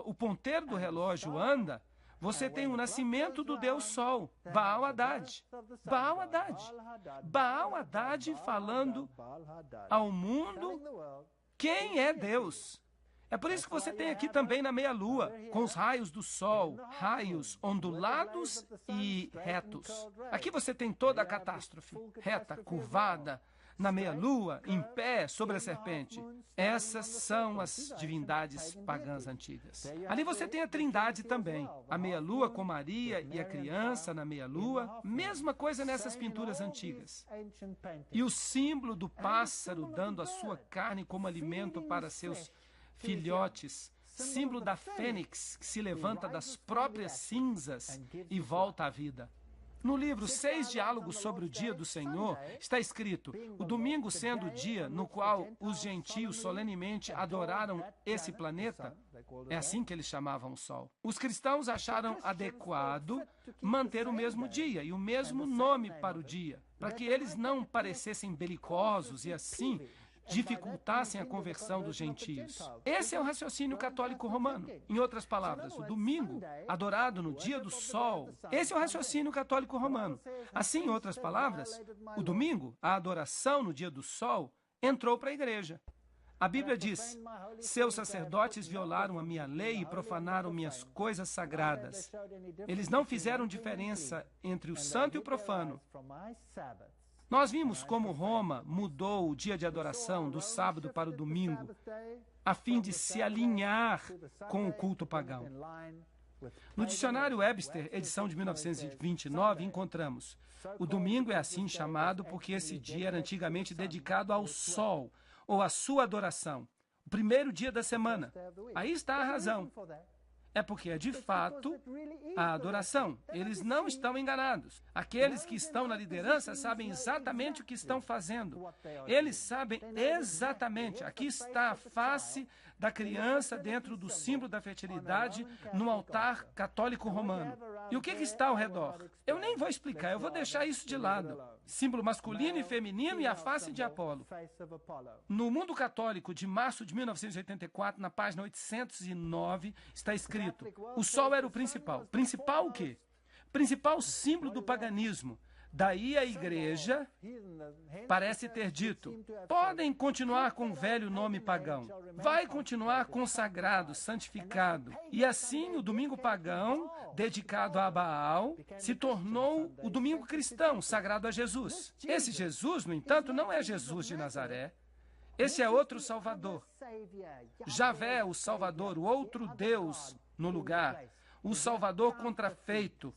o ponteiro do relógio anda, você tem o nascimento do Deus Sol, Baal-Hadad. Baal-Hadad. Baal-Hadad falando ao mundo quem é Deus. É por isso que você tem aqui também na meia-lua, com os raios do sol, raios ondulados e retos. Aqui você tem toda a catástrofe, reta, curvada, na meia-lua, em pé, sobre a serpente. Essas são as divindades pagãs antigas. Ali você tem a Trindade também. A meia-lua com Maria e a criança na meia-lua. Mesma coisa nessas pinturas antigas. E o símbolo do pássaro dando a sua carne como alimento para seus filhotes. Símbolo da fênix que se levanta das próprias cinzas e volta à vida. No livro 6 Diálogos sobre o Dia do Senhor, está escrito, o domingo sendo o dia no qual os gentios solenemente adoraram esse planeta, é assim que eles chamavam o Sol. Os cristãos acharam adequado manter o mesmo dia e o mesmo nome para o dia, para que eles não parecessem belicosos e assim dificultassem a conversão dos gentios. Esse é o raciocínio católico romano. Em outras palavras, o domingo, adorado no dia do sol, esse é o raciocínio católico romano. Assim, em outras palavras, o domingo, a adoração no dia do sol, entrou para a igreja. A Bíblia diz, seus sacerdotes violaram a minha lei e profanaram minhas coisas sagradas. Eles não fizeram diferença entre o santo e o profano. Nós vimos como Roma mudou o dia de adoração do sábado para o domingo, a fim de se alinhar com o culto pagão. No dicionário Webster, edição de 1929, encontramos: o domingo é assim chamado porque esse dia era antigamente dedicado ao sol, ou à sua adoração, o primeiro dia da semana. Aí está a razão. É porque é de fato a adoração. Eles não estão enganados. Aqueles que estão na liderança sabem exatamente o que estão fazendo. Eles sabem exatamente. Aqui está a face da criança dentro do símbolo da fertilidade no altar católico romano. E o que está ao redor? Eu nem vou explicar, eu vou deixar isso de lado. Símbolo masculino e feminino e a face de Apolo. No Mundo Católico de março de 1984, na página 809, está escrito: o sol era o principal. Principal o quê? Principal símbolo do paganismo. Daí a igreja parece ter dito, podem continuar com o velho nome pagão. Vai continuar consagrado, santificado. E assim o domingo pagão, dedicado a Baal, se tornou o domingo cristão, sagrado a Jesus. Esse Jesus, no entanto, não é Jesus de Nazaré. Esse é outro Salvador. Javé, o Salvador, o outro Deus no lugar. O Salvador contrafeito.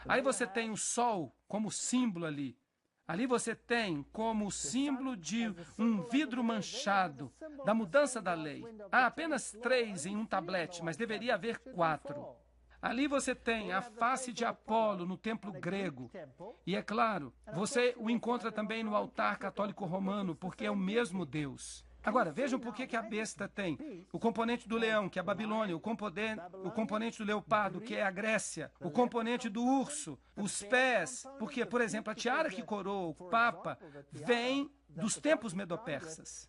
Aí você tem o sol como símbolo ali. Ali você tem como símbolo de um vidro manchado, da mudança da lei. Há apenas 3 em um tablete, mas deveria haver 4. Ali você tem a face de Apolo no templo grego. E é claro, você o encontra também no altar católico romano, porque é o mesmo Deus. Agora, vejam por que a besta tem o componente do leão, que é a Babilônia, o componente do leopardo, que é a Grécia, o componente do urso, os pés, porque, por exemplo, a tiara que coroa o Papa vem dos tempos medo-persas.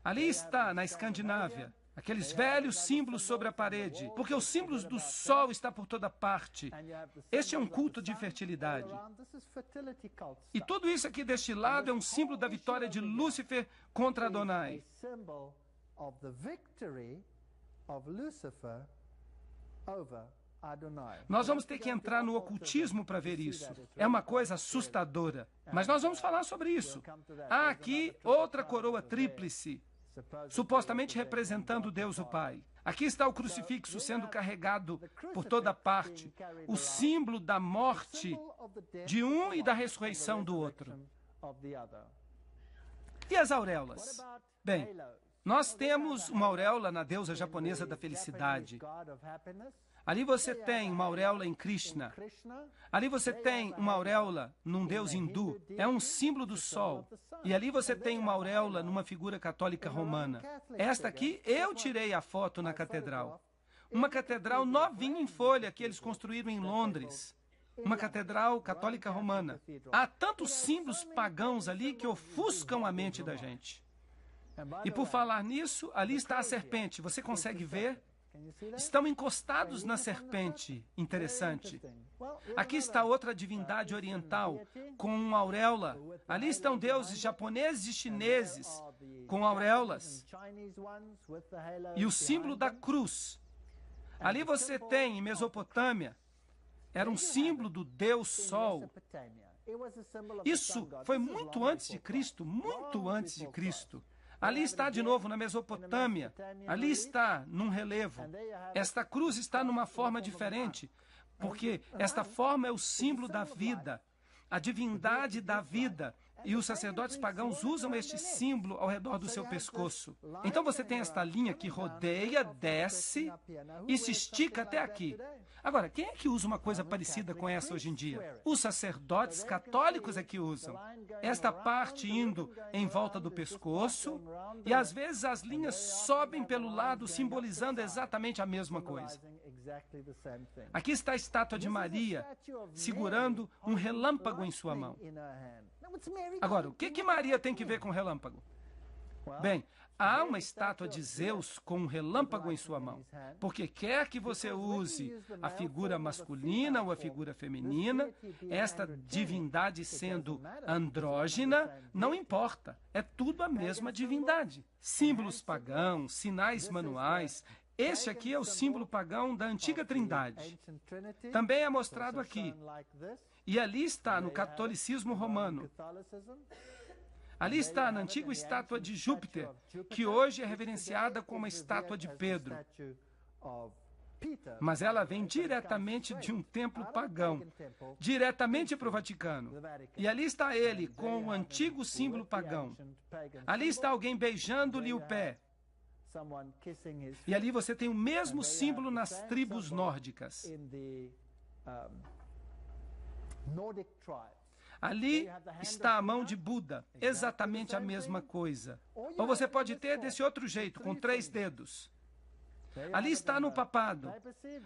Ali está, na Escandinávia, aqueles velhos símbolos sobre a parede, porque os símbolos do sol estão por toda parte. Este é um culto de fertilidade. E tudo isso aqui deste lado é um símbolo da vitória de Lúcifer contra Adonai. Nós vamos ter que entrar no ocultismo para ver isso. É uma coisa assustadora. Mas nós vamos falar sobre isso. Há aqui outra coroa tríplice, supostamente representando Deus o Pai. Aqui está o crucifixo sendo carregado por toda parte, o símbolo da morte de um e da ressurreição do outro. E as auréolas? Bem, nós temos uma auréola na deusa japonesa da felicidade. Ali você tem uma auréola em Krishna. Ali você tem uma auréola num deus hindu. É um símbolo do sol. E ali você tem uma auréola numa figura católica romana. Esta aqui eu tirei a foto na catedral. Uma catedral novinha em folha que eles construíram em Londres. Uma catedral católica romana. Há tantos símbolos pagãos ali que ofuscam a mente da gente. E por falar nisso, ali está a serpente. Você consegue ver? Estão encostados na serpente. Interessante. Aqui está outra divindade oriental com uma auréola. Ali estão deuses japoneses e chineses com auréolas. E o símbolo da cruz. Ali você tem, em Mesopotâmia, era um símbolo do Deus Sol. Isso foi muito antes de Cristo, muito antes de Cristo. Ali está de novo na Mesopotâmia. Ali está num relevo. Esta cruz está numa forma diferente, porque esta forma é o símbolo da vida, a divindade da vida. E os sacerdotes pagãos usam este símbolo ao redor do seu pescoço. Então você tem esta linha que rodeia, desce e se estica até aqui. Agora, quem é que usa uma coisa parecida com essa hoje em dia? Os sacerdotes católicos é que usam. Esta parte indo em volta do pescoço e às vezes as linhas sobem pelo lado, simbolizando exatamente a mesma coisa. Aqui está a estátua de Maria segurando um relâmpago em sua mão. Agora, o que Maria tem que ver com relâmpago? Bem, há uma estátua de Zeus com um relâmpago em sua mão, porque quer que você use a figura masculina ou a figura feminina, esta divindade sendo andrógina, não importa, é tudo a mesma divindade. Símbolos pagãos, sinais manuais. Este aqui é o símbolo pagão da antiga Trindade. Também é mostrado aqui. E ali está no catolicismo romano. Ali está na antiga estátua de Júpiter, que hoje é reverenciada como a estátua de Pedro. Mas ela vem diretamente de um templo pagão, diretamente para o Vaticano. E ali está ele, com o antigo símbolo pagão. Ali está alguém beijando-lhe o pé. E ali você tem o mesmo símbolo nas tribos nórdicas. Ali está a mão de Buda, exatamente a mesma coisa. Ou você pode ter desse outro jeito, com 3 dedos. Ali está no papado.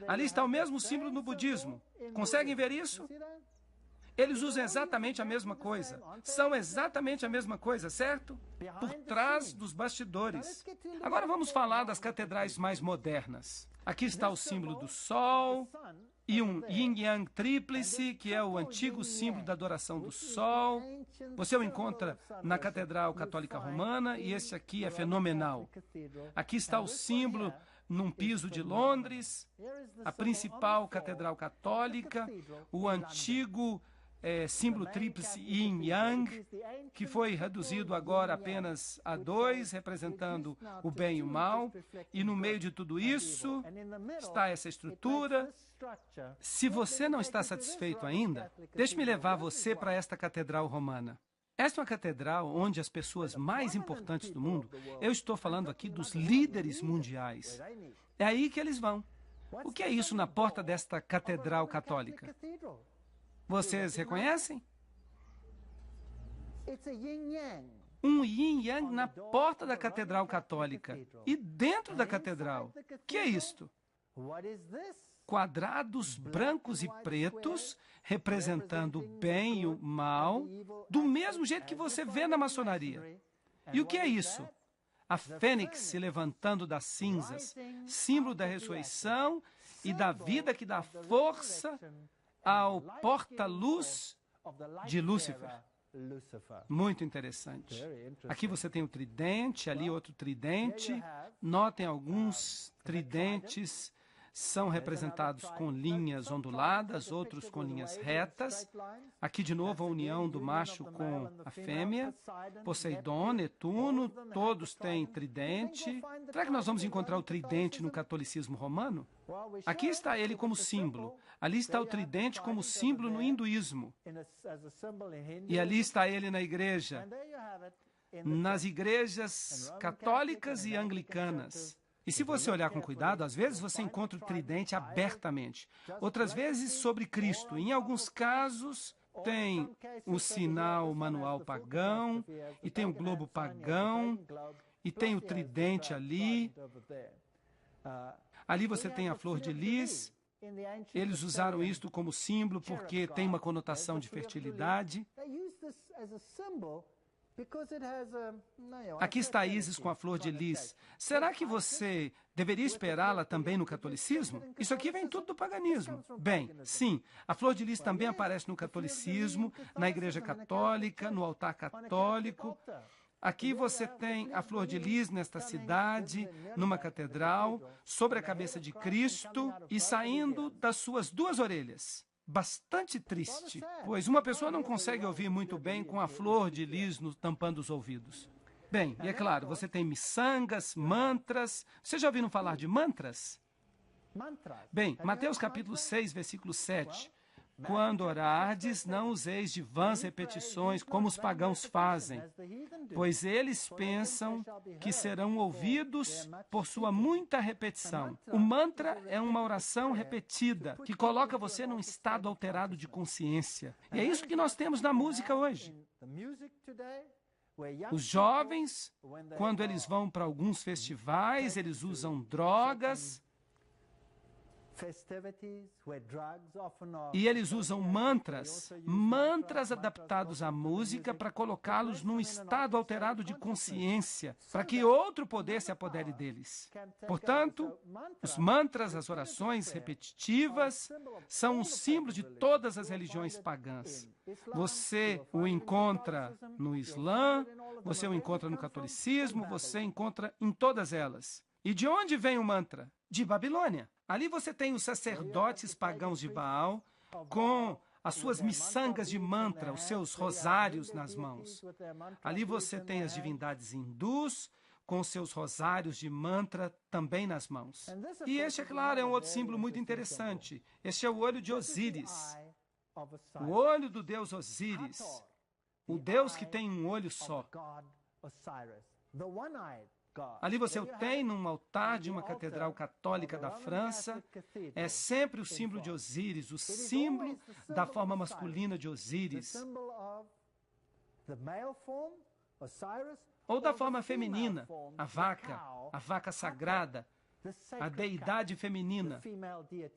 Ali está o mesmo símbolo no budismo. Conseguem ver isso? Eles usam exatamente a mesma coisa. São exatamente a mesma coisa, certo? Por trás dos bastidores. Agora vamos falar das catedrais mais modernas. Aqui está o símbolo do Sol e um yin-yang tríplice, que é o antigo símbolo da adoração do Sol. Você o encontra na Catedral Católica Romana e esse aqui é fenomenal. Aqui está o símbolo num piso de Londres, a principal catedral católica, o antigo símbolo tríplice yin-yang, que foi reduzido agora apenas a 2, representando o bem e o mal. E no meio de tudo isso está essa estrutura. Se você não está satisfeito ainda, deixe-me levar você para esta catedral romana. Esta é uma catedral onde as pessoas mais importantes do mundo, eu estou falando aqui dos líderes mundiais, é aí que eles vão. O que é isso na porta desta catedral católica? Vocês reconhecem? um yin yang na porta da Catedral Católica e dentro da catedral. Que é isto? Quadrados brancos e pretos, representando o bem e o mal, do mesmo jeito que você vê na maçonaria. E o que é isso? A fênix se levantando das cinzas, símbolo da ressurreição e da vida que dá força ao porta-luz de Lúcifer. Muito interessante. Aqui você tem o tridente, ali outro tridente. Notem alguns tridentes são representados com linhas onduladas, outros com linhas retas. Aqui, de novo, a união do macho com a fêmea. Poseidon, Netuno, todos têm tridente. Será que nós vamos encontrar o tridente no catolicismo romano? Aqui está ele como símbolo. Ali está o tridente como símbolo no hinduísmo. E ali está ele na igreja. Nas igrejas católicas e anglicanas. E se você olhar com cuidado, às vezes você encontra o tridente abertamente, outras vezes sobre Cristo. Em alguns casos, tem o sinal manual pagão, e tem o globo pagão, e tem o tridente ali. Ali você tem a flor de lis. Eles usaram isto como símbolo porque tem uma conotação de fertilidade. Aqui está Ísis com a flor de lis. Será que você deveria esperá-la também no catolicismo? Isso aqui vem tudo do paganismo. Bem, sim, a flor de lis também aparece no catolicismo, na igreja católica, no altar católico. Aqui você tem a flor de lis nesta cidade, numa catedral, sobre a cabeça de Cristo e saindo das suas duas orelhas. Bastante triste, pois uma pessoa não consegue ouvir muito bem com a flor de lis tampando os ouvidos. Bem, e é claro, você tem miçangas, mantras. Vocês já ouviram falar de mantras? Bem, Mateus capítulo 6, versículo 7. Quando orardes, não useis de vãs repetições, como os pagãos fazem, pois eles pensam que serão ouvidos por sua muita repetição. O mantra é uma oração repetida, que coloca você num estado alterado de consciência. E é isso que nós temos na música hoje. Os jovens, quando eles vão para alguns festivais, eles usam drogas, e eles usam mantras adaptados à música para colocá-los num estado alterado de consciência, para que outro poder se apodere deles. Portanto, os mantras, as orações repetitivas, são um símbolo de todas as religiões pagãs. Você o encontra no Islã, você o encontra no catolicismo, você encontra em todas elas. E de onde vem o mantra? De Babilônia. Ali você tem os sacerdotes pagãos de Baal com as suas miçangas de mantra, os seus rosários nas mãos. Ali você tem as divindades hindus com seus rosários de mantra também nas mãos. E este, é claro, é um outro símbolo muito interessante. Este é o olho de Osíris, o olho do deus Osíris, o deus que tem um olho só. Ali você o tem num altar de uma catedral católica da França. É sempre o símbolo de Osíris, o símbolo da forma masculina de Osíris. Ou da forma feminina, a vaca sagrada, a deidade feminina.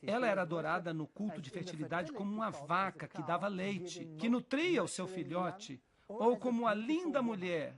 Ela era adorada no culto de fertilidade como uma vaca que dava leite, que nutria o seu filhote, ou como a linda mulher.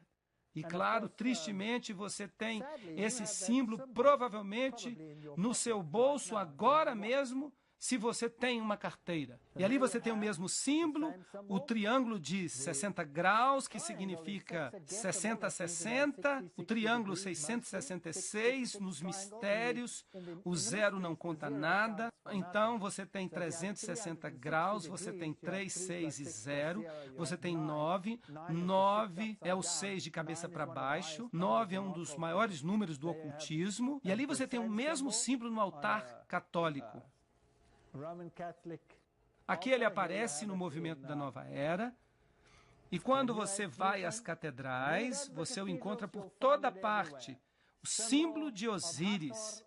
E claro, tristemente, você tem esse símbolo provavelmente no seu bolso agora mesmo, se você tem uma carteira. E ali você tem o mesmo símbolo, o triângulo de 60 graus, que significa 60-60, o triângulo 666 nos mistérios, o zero não conta nada. Então você tem 360 graus, você tem 3, 6 e 0, você tem 9, 9 é o 6 de cabeça para baixo, 9 é um dos maiores números do ocultismo, e ali você tem o mesmo símbolo no altar católico. Aqui ele aparece no movimento da Nova Era, e quando você vai às catedrais, você o encontra por toda parte, o símbolo de Osíris.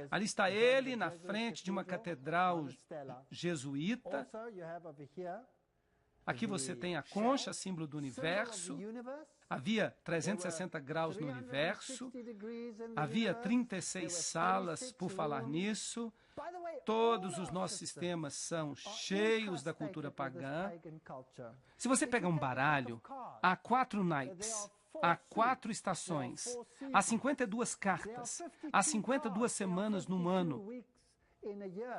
Ali está ele, na frente de uma catedral jesuíta. Aqui você tem a concha, símbolo do universo. Havia 360 graus no universo. Havia 36 salas por falar nisso. Todos os nossos sistemas são cheios da cultura pagã. Se você pegar um baralho, há 4 naipes, há 4 estações, há 52 cartas, há 52 semanas num ano.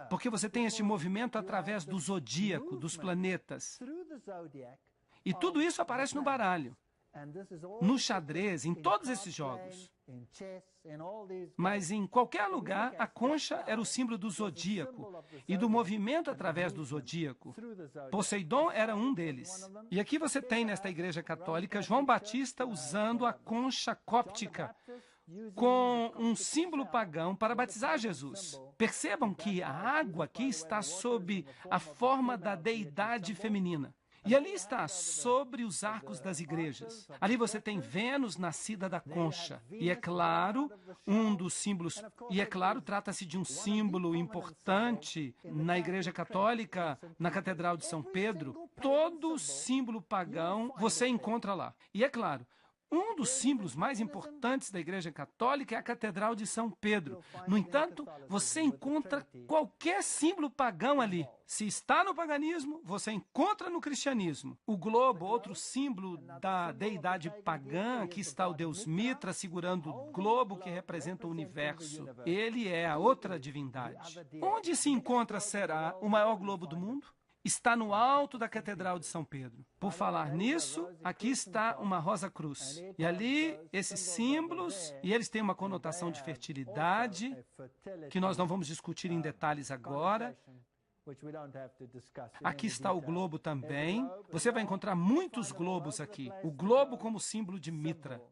Porque você tem este movimento através do zodíaco, dos planetas. E tudo isso aparece no baralho, no xadrez, em todos esses jogos. Mas em qualquer lugar, a concha era o símbolo do zodíaco e do movimento através do zodíaco. Poseidon era um deles. E aqui você tem, nesta igreja católica, João Batista usando a concha cóptica com um símbolo pagão para batizar Jesus. Percebam que a água aqui está sob a forma da deidade feminina. E ali está, sobre os arcos das igrejas. Ali você tem Vênus, nascida da concha. E é claro, um dos símbolos... E é claro, trata-se de um símbolo importante na Igreja Católica, na Catedral de São Pedro. Todo símbolo pagão você encontra lá. E é claro, um dos símbolos mais importantes da Igreja Católica é a Catedral de São Pedro. No entanto, você encontra qualquer símbolo pagão ali. Se está no paganismo, você encontra no cristianismo. O globo, outro símbolo da deidade pagã, aqui está o deus Mitra segurando o globo que representa o universo. Ele é a outra divindade. Onde se encontra, será, o maior globo do mundo? Está no alto da Catedral de São Pedro. Por falar nisso, aqui está uma rosa cruz. E ali, esses símbolos, e eles têm uma conotação de fertilidade, que nós não vamos discutir em detalhes agora. Aqui está o globo também. Você vai encontrar muitos globos aqui. O globo como símbolo de Mitra.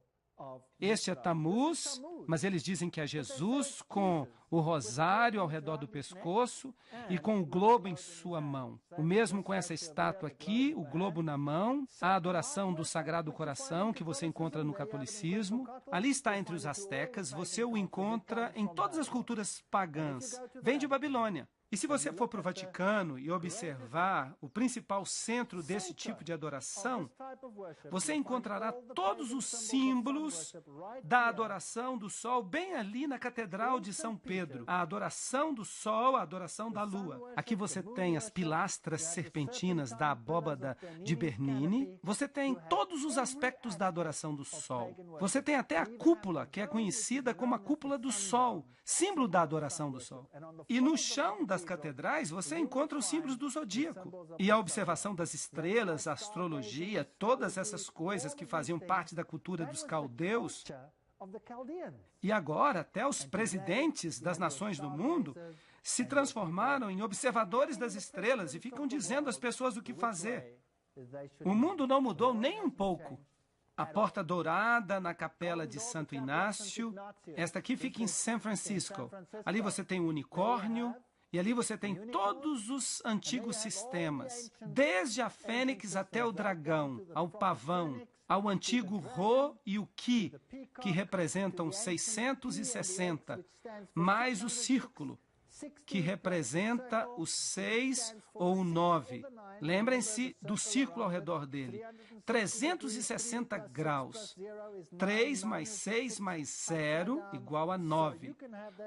Este é Tammuz, mas eles dizem que é Jesus com o rosário ao redor do pescoço e com o globo em sua mão. O mesmo com essa estátua aqui, o globo na mão, a adoração do Sagrado Coração que você encontra no catolicismo. Ali está entre os astecas, você o encontra em todas as culturas pagãs. Vem de Babilônia. E se você for para o Vaticano e observar o principal centro desse tipo de adoração, você encontrará todos os símbolos da adoração do Sol bem ali na Catedral de São Pedro. A adoração do Sol, a adoração da Lua. Aqui você tem as pilastras serpentinas da abóbada de Bernini. Você tem todos os aspectos da adoração do Sol. Você tem até a cúpula, que é conhecida como a cúpula do Sol, símbolo da adoração do Sol. E no chão das catedrais, você encontra os símbolos do zodíaco. E a observação das estrelas, a astrologia, todas essas coisas que faziam parte da cultura dos caldeus. E agora, até os presidentes das nações do mundo se transformaram em observadores das estrelas e ficam dizendo às pessoas o que fazer. O mundo não mudou nem um pouco. A Porta Dourada na Capela de Santo Inácio, esta aqui fica em São Francisco. Ali você tem o unicórnio. E ali você tem todos os antigos sistemas, desde a fênix até o dragão, ao pavão, ao antigo Ro e o Ki, que representam 660, mais o círculo, que representa o 6 ou o 9. Lembrem-se do círculo ao redor dele. 360 graus. 3 mais 6 mais 0 igual a 9.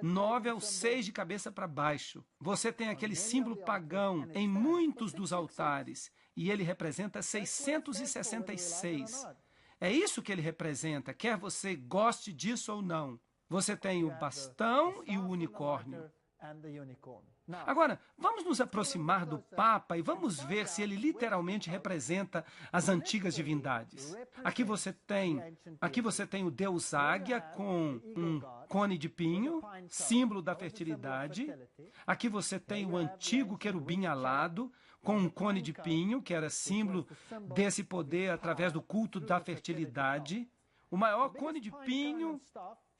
9 é o 6 de cabeça para baixo. Você tem aquele símbolo pagão em muitos dos altares, e ele representa 666. É isso que ele representa, quer você goste disso ou não. Você tem o bastão e o unicórnio. Agora, vamos nos aproximar do Papa e vamos ver se ele literalmente representa as antigas divindades. Aqui você tem o Deus Águia com um cone de pinho, símbolo da fertilidade. Aqui você tem o antigo querubim alado com um cone de pinho, que era símbolo desse poder através do culto da fertilidade. O maior cone de pinho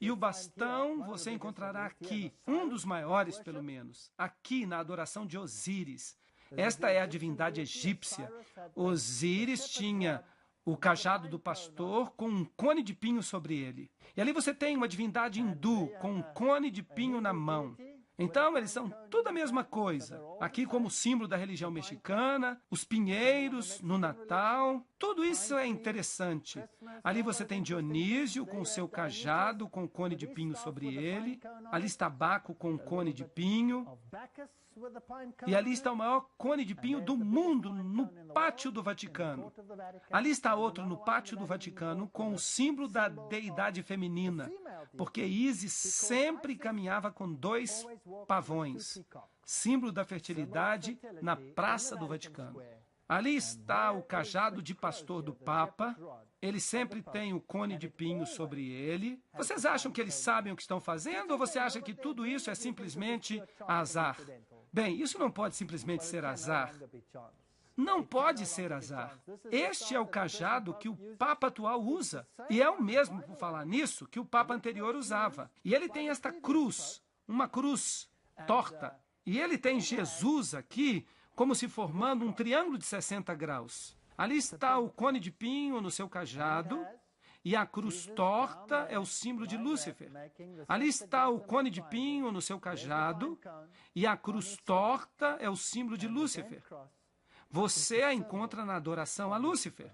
e o bastão você encontrará aqui, um dos maiores pelo menos, aqui na adoração de Osíris. Esta é a divindade egípcia. Osíris tinha o cajado do pastor com um cone de pinho sobre ele. E ali você tem uma divindade hindu com um cone de pinho na mão. Então, eles são tudo a mesma coisa. Aqui, como símbolo da religião mexicana, os pinheiros no Natal, tudo isso é interessante. Ali você tem Dionísio com o seu cajado, com o cone de pinho sobre ele. Ali está Baco com o cone de pinho. E ali está o maior cone de pinho do mundo, no pátio do Vaticano. Ali está outro no pátio do Vaticano com o símbolo da deidade feminina, porque Ísis sempre caminhava com 2 pavões, símbolo da fertilidade na Praça do Vaticano. Ali está o cajado de pastor do Papa. Ele sempre tem o cone de pinho sobre ele. Vocês acham que eles sabem o que estão fazendo ou você acha que tudo isso é simplesmente azar? Bem, isso não pode simplesmente ser azar. Não pode ser azar. Este é o cajado que o Papa atual usa. E é o mesmo, por falar nisso, que o Papa anterior usava. E ele tem esta cruz, uma cruz torta. E ele tem Jesus aqui como se formando um triângulo de 60 graus. Ali está o cone de pinho no seu cajado. E a cruz torta é o símbolo de Lúcifer. Ali está o cone de pinho no seu cajado, e a cruz torta é o símbolo de Lúcifer. Você a encontra na adoração a Lúcifer.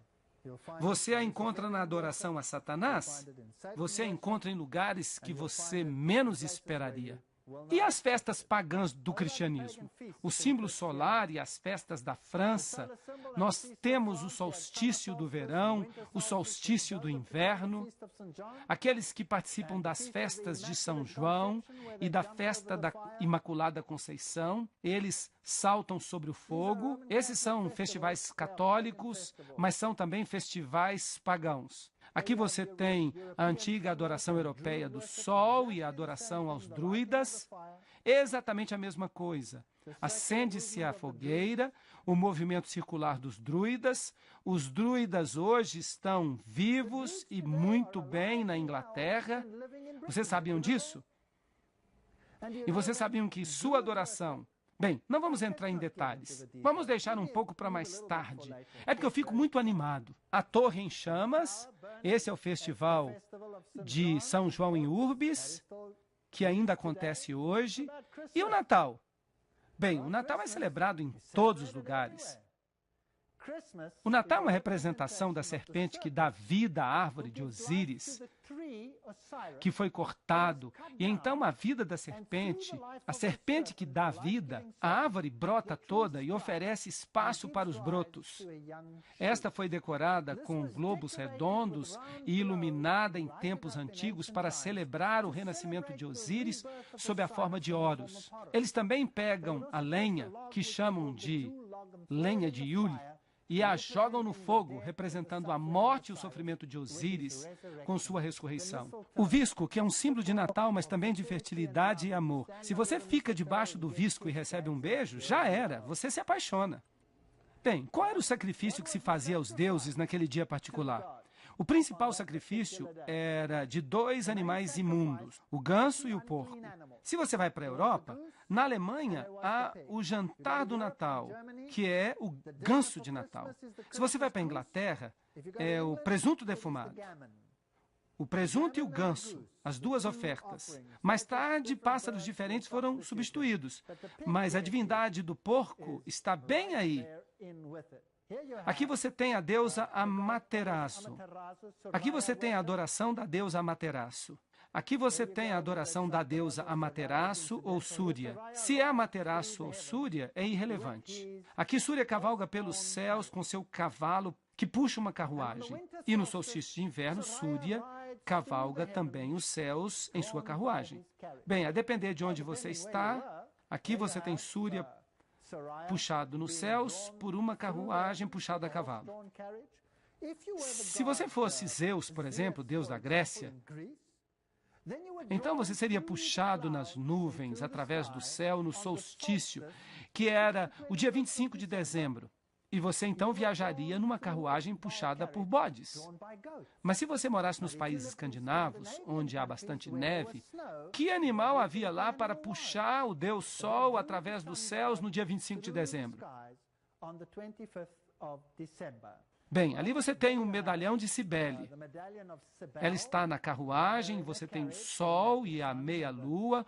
Você a encontra na adoração a Satanás. Você a encontra em lugares que você menos esperaria. E as festas pagãs do cristianismo? O símbolo solar e as festas da França. Nós temos o solstício do verão, o solstício do inverno. Aqueles que participam das festas de São João e da festa da Imaculada Conceição, eles saltam sobre o fogo. Esses são festivais católicos, mas são também festivais pagãos. Aqui você tem a antiga adoração europeia do sol e a adoração aos druidas. Exatamente a mesma coisa. Acende-se a fogueira, o movimento circular dos druidas. Os druidas hoje estão vivos e muito bem na Inglaterra. Vocês sabiam disso? E vocês sabiam que sua adoração... Bem, não vamos entrar em detalhes. Vamos deixar um pouco para mais tarde. É porque eu fico muito animado. A Torre em Chamas, esse é o festival de São João em Urbis, que ainda acontece hoje. E o Natal? Bem, o Natal é celebrado em todos os lugares. O Natal é uma representação da serpente que dá vida à árvore de Osíris, que foi cortado, e então a vida da serpente, a serpente que dá vida, a árvore brota toda e oferece espaço para os brotos. Esta foi decorada com globos redondos e iluminada em tempos antigos para celebrar o renascimento de Osíris sob a forma de Horus. Eles também pegam a lenha, que chamam de lenha de Yule, e a jogam no fogo, representando a morte e o sofrimento de Osíris com sua ressurreição. O visco, que é um símbolo de Natal, mas também de fertilidade e amor. Se você fica debaixo do visco e recebe um beijo, já era, você se apaixona. Bem, qual era o sacrifício que se fazia aos deuses naquele dia particular? O principal sacrifício era de 2 animais imundos, o ganso e o porco. Se você vai para a Europa, na Alemanha há o jantar do Natal, que é o ganso de Natal. Se você vai para a Inglaterra, é o presunto defumado. O presunto e o ganso, as 2 ofertas. Mais tarde, pássaros diferentes foram substituídos, mas a divindade do porco está bem aí. Aqui você tem a deusa Amaterasu. Aqui você tem a adoração da deusa Amaterasu. Aqui você tem a adoração da deusa Amaterasu ou Súria. Se é Amaterasu ou Súria, é irrelevante. Aqui Súria cavalga pelos céus com seu cavalo que puxa uma carruagem. E no solstício de inverno, Súria cavalga também os céus em sua carruagem. Bem, a depender de onde você está, aqui você tem Súria puxado nos céus por uma carruagem puxada a cavalo. Se você fosse Zeus, por exemplo, deus da Grécia, então você seria puxado nas nuvens através do céu no solstício, que era o dia 25 de dezembro. E você então viajaria numa carruagem puxada por bodes. Mas se você morasse nos países escandinavos, onde há bastante neve, que animal havia lá para puxar o Deus Sol através dos céus no dia 25 de dezembro? Bem, ali você tem o medalhão de Cibele. Ela está na carruagem, você tem o sol e a meia-lua,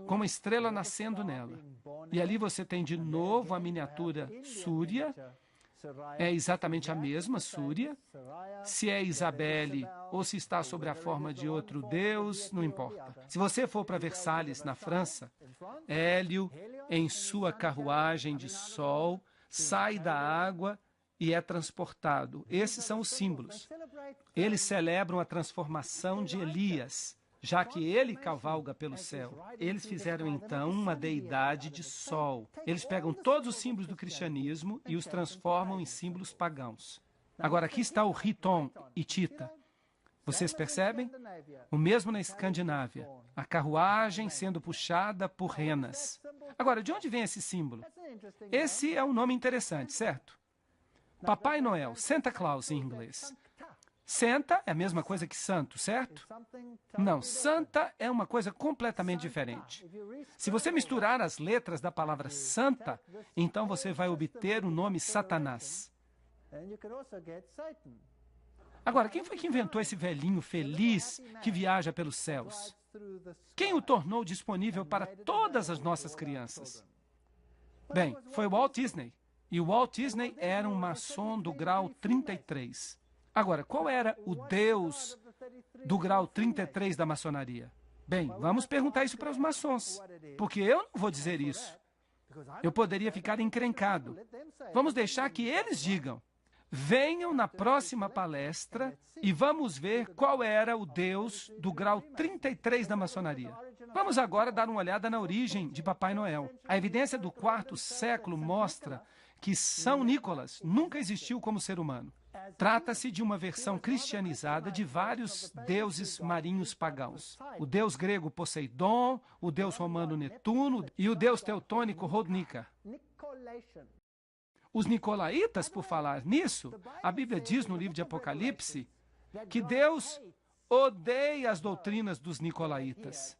com uma estrela nascendo nela. E ali você tem de novo a miniatura Súria. É exatamente a mesma Súria. Se é Isabelle ou se está sobre a forma de outro deus, não importa. Se você for para Versalhes, na França, Hélio, em sua carruagem de sol, sai da água e é transportado. Esses são os símbolos. Eles celebram a transformação de Elias, já que ele cavalga pelo céu. Eles fizeram então uma deidade de sol. Eles pegam todos os símbolos do cristianismo e os transformam em símbolos pagãos. Agora, aqui está o Riton e Tita. Vocês percebem? O mesmo na Escandinávia. A carruagem sendo puxada por renas. Agora, de onde vem esse símbolo? Esse é um nome interessante, certo? Papai Noel, Santa Claus em inglês. Santa é a mesma coisa que santo, certo? Não, santa é uma coisa completamente diferente. Se você misturar as letras da palavra santa, então você vai obter o nome Satanás. Agora, quem foi que inventou esse velhinho feliz que viaja pelos céus? Quem o tornou disponível para todas as nossas crianças? Bem, foi o Walt Disney. E o Walt Disney era um maçom do grau 33. Agora, qual era o Deus do grau 33 da maçonaria? Bem, vamos perguntar isso para os maçons, porque eu não vou dizer isso. Eu poderia ficar encrencado. Vamos deixar que eles digam. Venham na próxima palestra e vamos ver qual era o Deus do grau 33 da maçonaria. Vamos agora dar uma olhada na origem de Papai Noel. A evidência do quarto século mostra que São Nicolas nunca existiu como ser humano. Trata-se de uma versão cristianizada de vários deuses marinhos pagãos. O deus grego Poseidon, o deus romano Netuno e o deus teutônico Rodnica. Os nicolaítas, por falar nisso, a Bíblia diz no livro de Apocalipse que Deus odeia as doutrinas dos nicolaítas.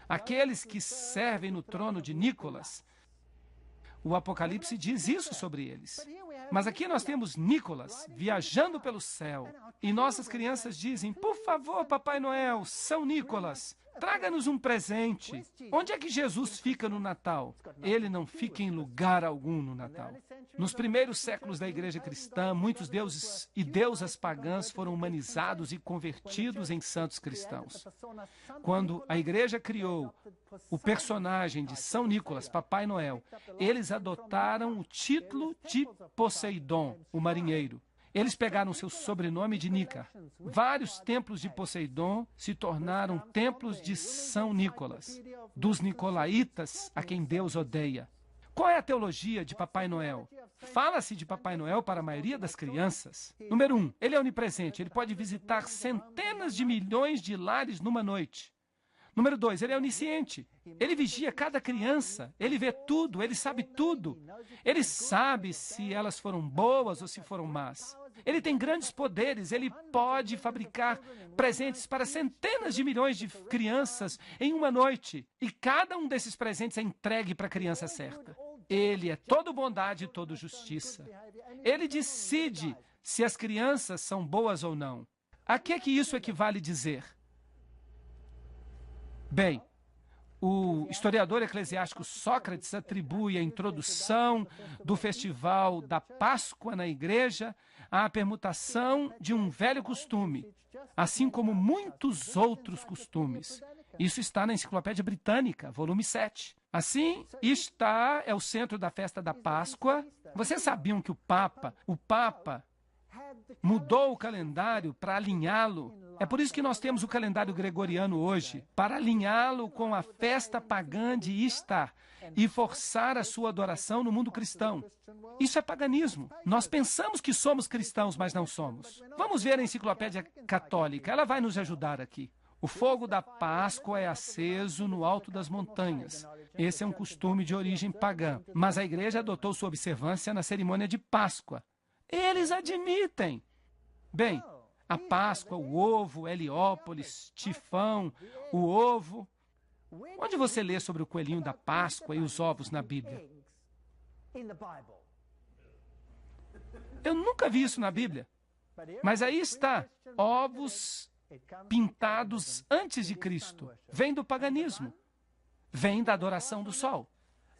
Aqueles que servem no trono de Nicolas. O Apocalipse diz isso sobre eles. Mas aqui nós temos Nicolas viajando pelo céu. E nossas crianças dizem, por favor, Papai Noel, São Nicolas, traga-nos um presente. Onde é que Jesus fica no Natal? Ele não fica em lugar algum no Natal. Nos primeiros séculos da igreja cristã, muitos deuses e deusas pagãs foram humanizados e convertidos em santos cristãos. Quando a igreja criou o personagem de São Nicolas, Papai Noel, eles adotaram o título de Poseidon, o marinheiro. Eles pegaram seu sobrenome de Nica. Vários templos de Poseidon se tornaram templos de São Nicolas, dos nicolaítas, a quem Deus odeia. Qual é a teologia de Papai Noel? Fala-se de Papai Noel para a maioria das crianças. Número 1, ele é onipresente, ele pode visitar centenas de milhões de lares numa noite. Número 2, ele é onisciente. Ele vigia cada criança, ele vê tudo, ele sabe tudo. Ele sabe se elas foram boas ou se foram más. Ele tem grandes poderes, ele pode fabricar presentes para centenas de milhões de crianças em uma noite. E cada um desses presentes é entregue para a criança certa. Ele é todo bondade e todo justiça. Ele decide se as crianças são boas ou não. A que é que isso equivale dizer? Bem, o historiador eclesiástico Sócrates atribui a introdução do festival da Páscoa na igreja à permutação de um velho costume, assim como muitos outros costumes. Isso está na Enciclopédia Britânica, volume 7. Assim, está é o centro da festa da Páscoa. Vocês sabiam que o Papa mudou o calendário para alinhá-lo? É por isso que nós temos o calendário gregoriano hoje, para alinhá-lo com a festa pagã de Ishtar e forçar a sua adoração no mundo cristão. Isso é paganismo. Nós pensamos que somos cristãos, mas não somos. Vamos ver a Enciclopédia Católica, ela vai nos ajudar aqui. O fogo da Páscoa é aceso no alto das montanhas. Esse é um costume de origem pagã, mas a igreja adotou sua observância na cerimônia de Páscoa. Eles admitem. Bem, a Páscoa, o ovo, Heliópolis, Tifão, o ovo. Onde você lê sobre o coelhinho da Páscoa e os ovos na Bíblia? Eu nunca vi isso na Bíblia. Mas aí está, ovos pintados antes de Cristo. Vem do paganismo. Vem da adoração do sol.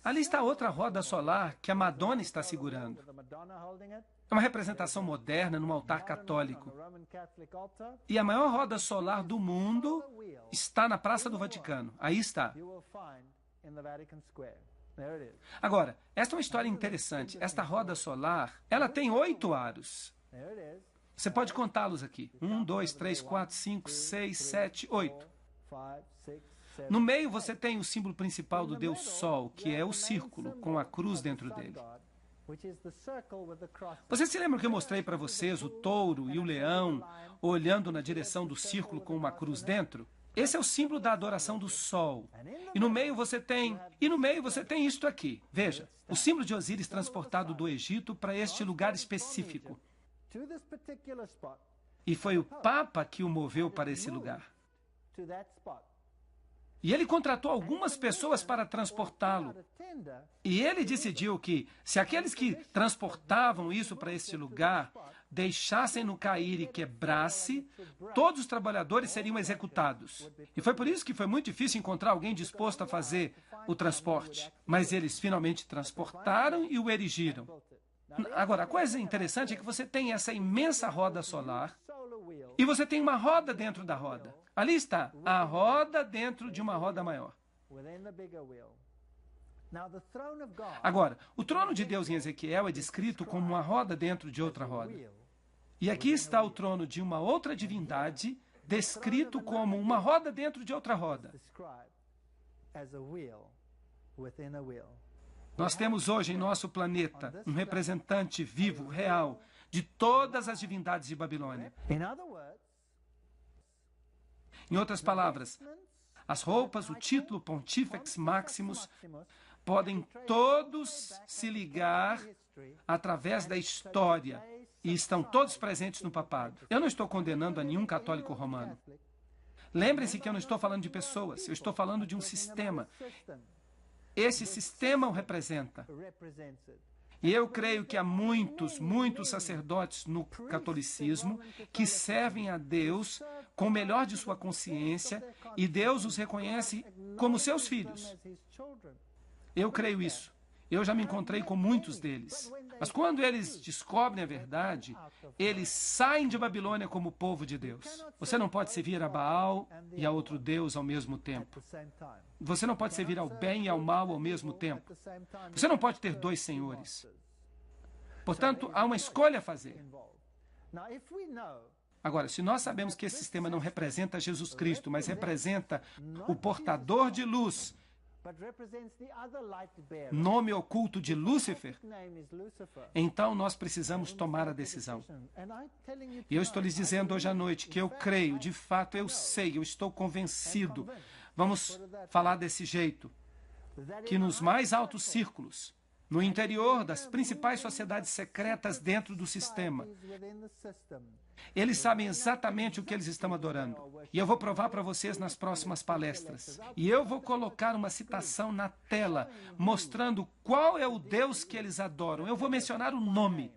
Ali está outra roda solar que a Madonna está segurando. É uma representação moderna num altar católico. E a maior roda solar do mundo está na Praça do Vaticano. Aí está. Agora, esta é uma história interessante. Esta roda solar, ela tem 8 aros. Você pode contá-los aqui. 1, 2, 3, 4, 5, 6, 7, 8. No meio você tem o símbolo principal do Deus Sol, que é o círculo, com a cruz dentro dele. Vocês se lembram que eu mostrei para vocês o touro e o leão olhando na direção do círculo com uma cruz dentro? Esse é o símbolo da adoração do sol. E no meio você tem isto aqui. Veja, o símbolo de Osíris transportado do Egito para este lugar específico. E foi o Papa que o moveu para esse lugar. E ele contratou algumas pessoas para transportá-lo. E ele decidiu que, se aqueles que transportavam isso para este lugar deixassem-no cair e quebrasse, todos os trabalhadores seriam executados. E foi por isso que foi muito difícil encontrar alguém disposto a fazer o transporte. Mas eles finalmente transportaram e o erigiram. Agora, a coisa interessante é que você tem essa imensa roda solar e você tem uma roda dentro da roda. Ali está, a roda dentro de uma roda maior. Agora, o trono de Deus em Ezequiel é descrito como uma roda dentro de outra roda. E aqui está o trono de uma outra divindade, descrito como uma roda dentro de outra roda. Nós temos hoje em nosso planeta um representante vivo, real, de todas as divindades de Babilônia. Em outras palavras, as roupas, o título Pontifex Maximus, podem todos se ligar através da história e estão todos presentes no papado. Eu não estou condenando a nenhum católico romano. Lembrem-se que eu não estou falando de pessoas, eu estou falando de um sistema. Esse sistema o representa. E eu creio que há muitos sacerdotes no catolicismo que servem a Deus com o melhor de sua consciência e Deus os reconhece como seus filhos. Eu creio isso. Eu já me encontrei com muitos deles. Mas quando eles descobrem a verdade, eles saem de Babilônia como povo de Deus. Você não pode servir a Baal e a outro Deus ao mesmo tempo. Você não pode servir ao bem e ao mal ao mesmo tempo. Você não pode ter 2 senhores. Portanto, há uma escolha a fazer. Agora, se nós sabemos que esse sistema não representa Jesus Cristo, mas representa o portador de luz, nome oculto de Lúcifer, então nós precisamos tomar a decisão. E eu estou lhes dizendo hoje à noite que eu creio, de fato eu sei, eu estou convencido. Vamos falar desse jeito, que nos mais altos círculos, no interior das principais sociedades secretas dentro do sistema, eles sabem exatamente o que eles estão adorando. E eu vou provar para vocês nas próximas palestras. E eu vou colocar uma citação na tela, mostrando qual é o Deus que eles adoram. Eu vou mencionar o nome.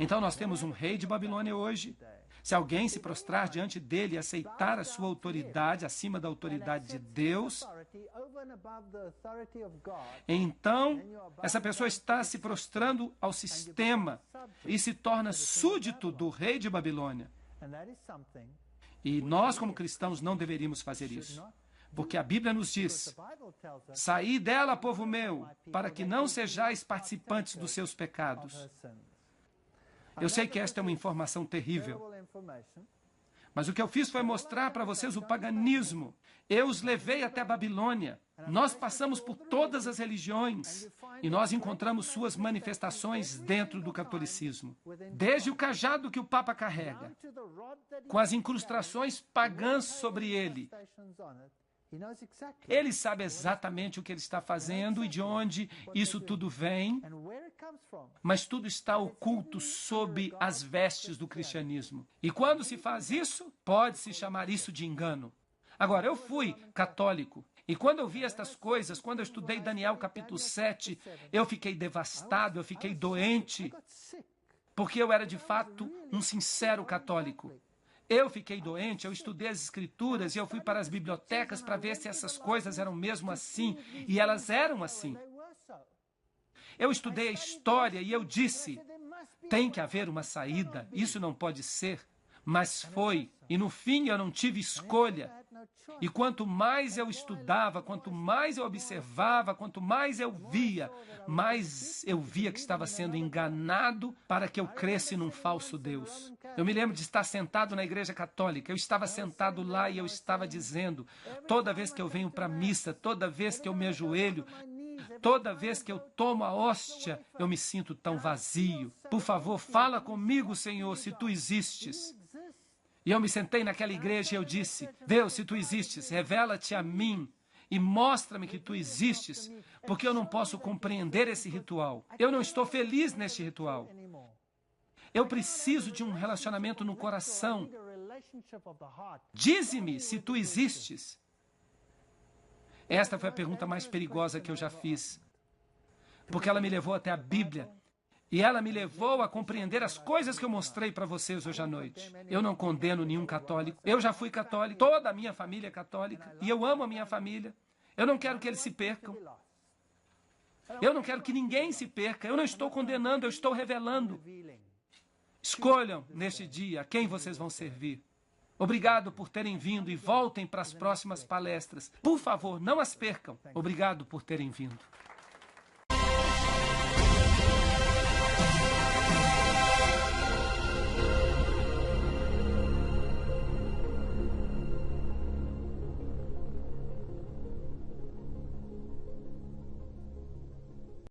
Então nós temos um rei de Babilônia hoje. Se alguém se prostrar diante dele e aceitar a sua autoridade acima da autoridade de Deus, então essa pessoa está se prostrando ao sistema e se torna súdito do rei de Babilônia. E nós, como cristãos, não deveríamos fazer isso. Porque a Bíblia nos diz: saí dela, povo meu, para que não sejais participantes dos seus pecados. Eu sei que esta é uma informação terrível, mas o que eu fiz foi mostrar para vocês o paganismo. Eu os levei até a Babilônia. Nós passamos por todas as religiões e nós encontramos suas manifestações dentro do catolicismo. Desde o cajado que o Papa carrega, com as incrustações pagãs sobre ele. Ele sabe exatamente o que ele está fazendo e de onde isso tudo vem, mas tudo está oculto sob as vestes do cristianismo. E quando se faz isso, pode-se chamar isso de engano. Agora, eu fui católico E quando eu vi estas coisas, quando eu estudei Daniel capítulo 7, eu fiquei devastado, eu fiquei doente, porque eu era de fato um sincero católico. Eu fiquei doente, eu estudei as escrituras e eu fui para as bibliotecas para ver se essas coisas eram mesmo assim, e elas eram assim. Eu estudei a história e eu disse, tem que haver uma saída, isso não pode ser. Mas foi, e no fim eu não tive escolha. E quanto mais eu estudava, quanto mais eu observava, quanto mais eu via, mais eu via que estava sendo enganado para que eu cresce num falso Deus. Eu me lembro de estar sentado na igreja católica, eu estava sentado lá e eu estava dizendo, toda vez que eu venho para a missa, toda vez que eu me ajoelho, toda vez que eu tomo a hóstia, eu me sinto tão vazio. Por favor, fala comigo, Senhor, se tu existes. E eu me sentei naquela igreja e eu disse, Deus, se tu existes, revela-te a mim e mostra-me que tu existes, porque eu não posso compreender esse ritual. Eu não estou feliz neste ritual. Eu preciso de um relacionamento no coração. Dize-me se tu existes. Esta foi a pergunta mais perigosa que eu já fiz, porque ela me levou até a Bíblia. E ela me levou a compreender as coisas que eu mostrei para vocês hoje à noite. Eu não condeno nenhum católico. Eu já fui católico. Toda a minha família é católica. E eu amo a minha família. Eu não quero que eles se percam. Eu não quero que ninguém se perca. Eu não estou condenando, eu estou revelando. Escolham neste dia a quem vocês vão servir. Obrigado por terem vindo e voltem para as próximas palestras. Por favor, não as percam. Obrigado por terem vindo.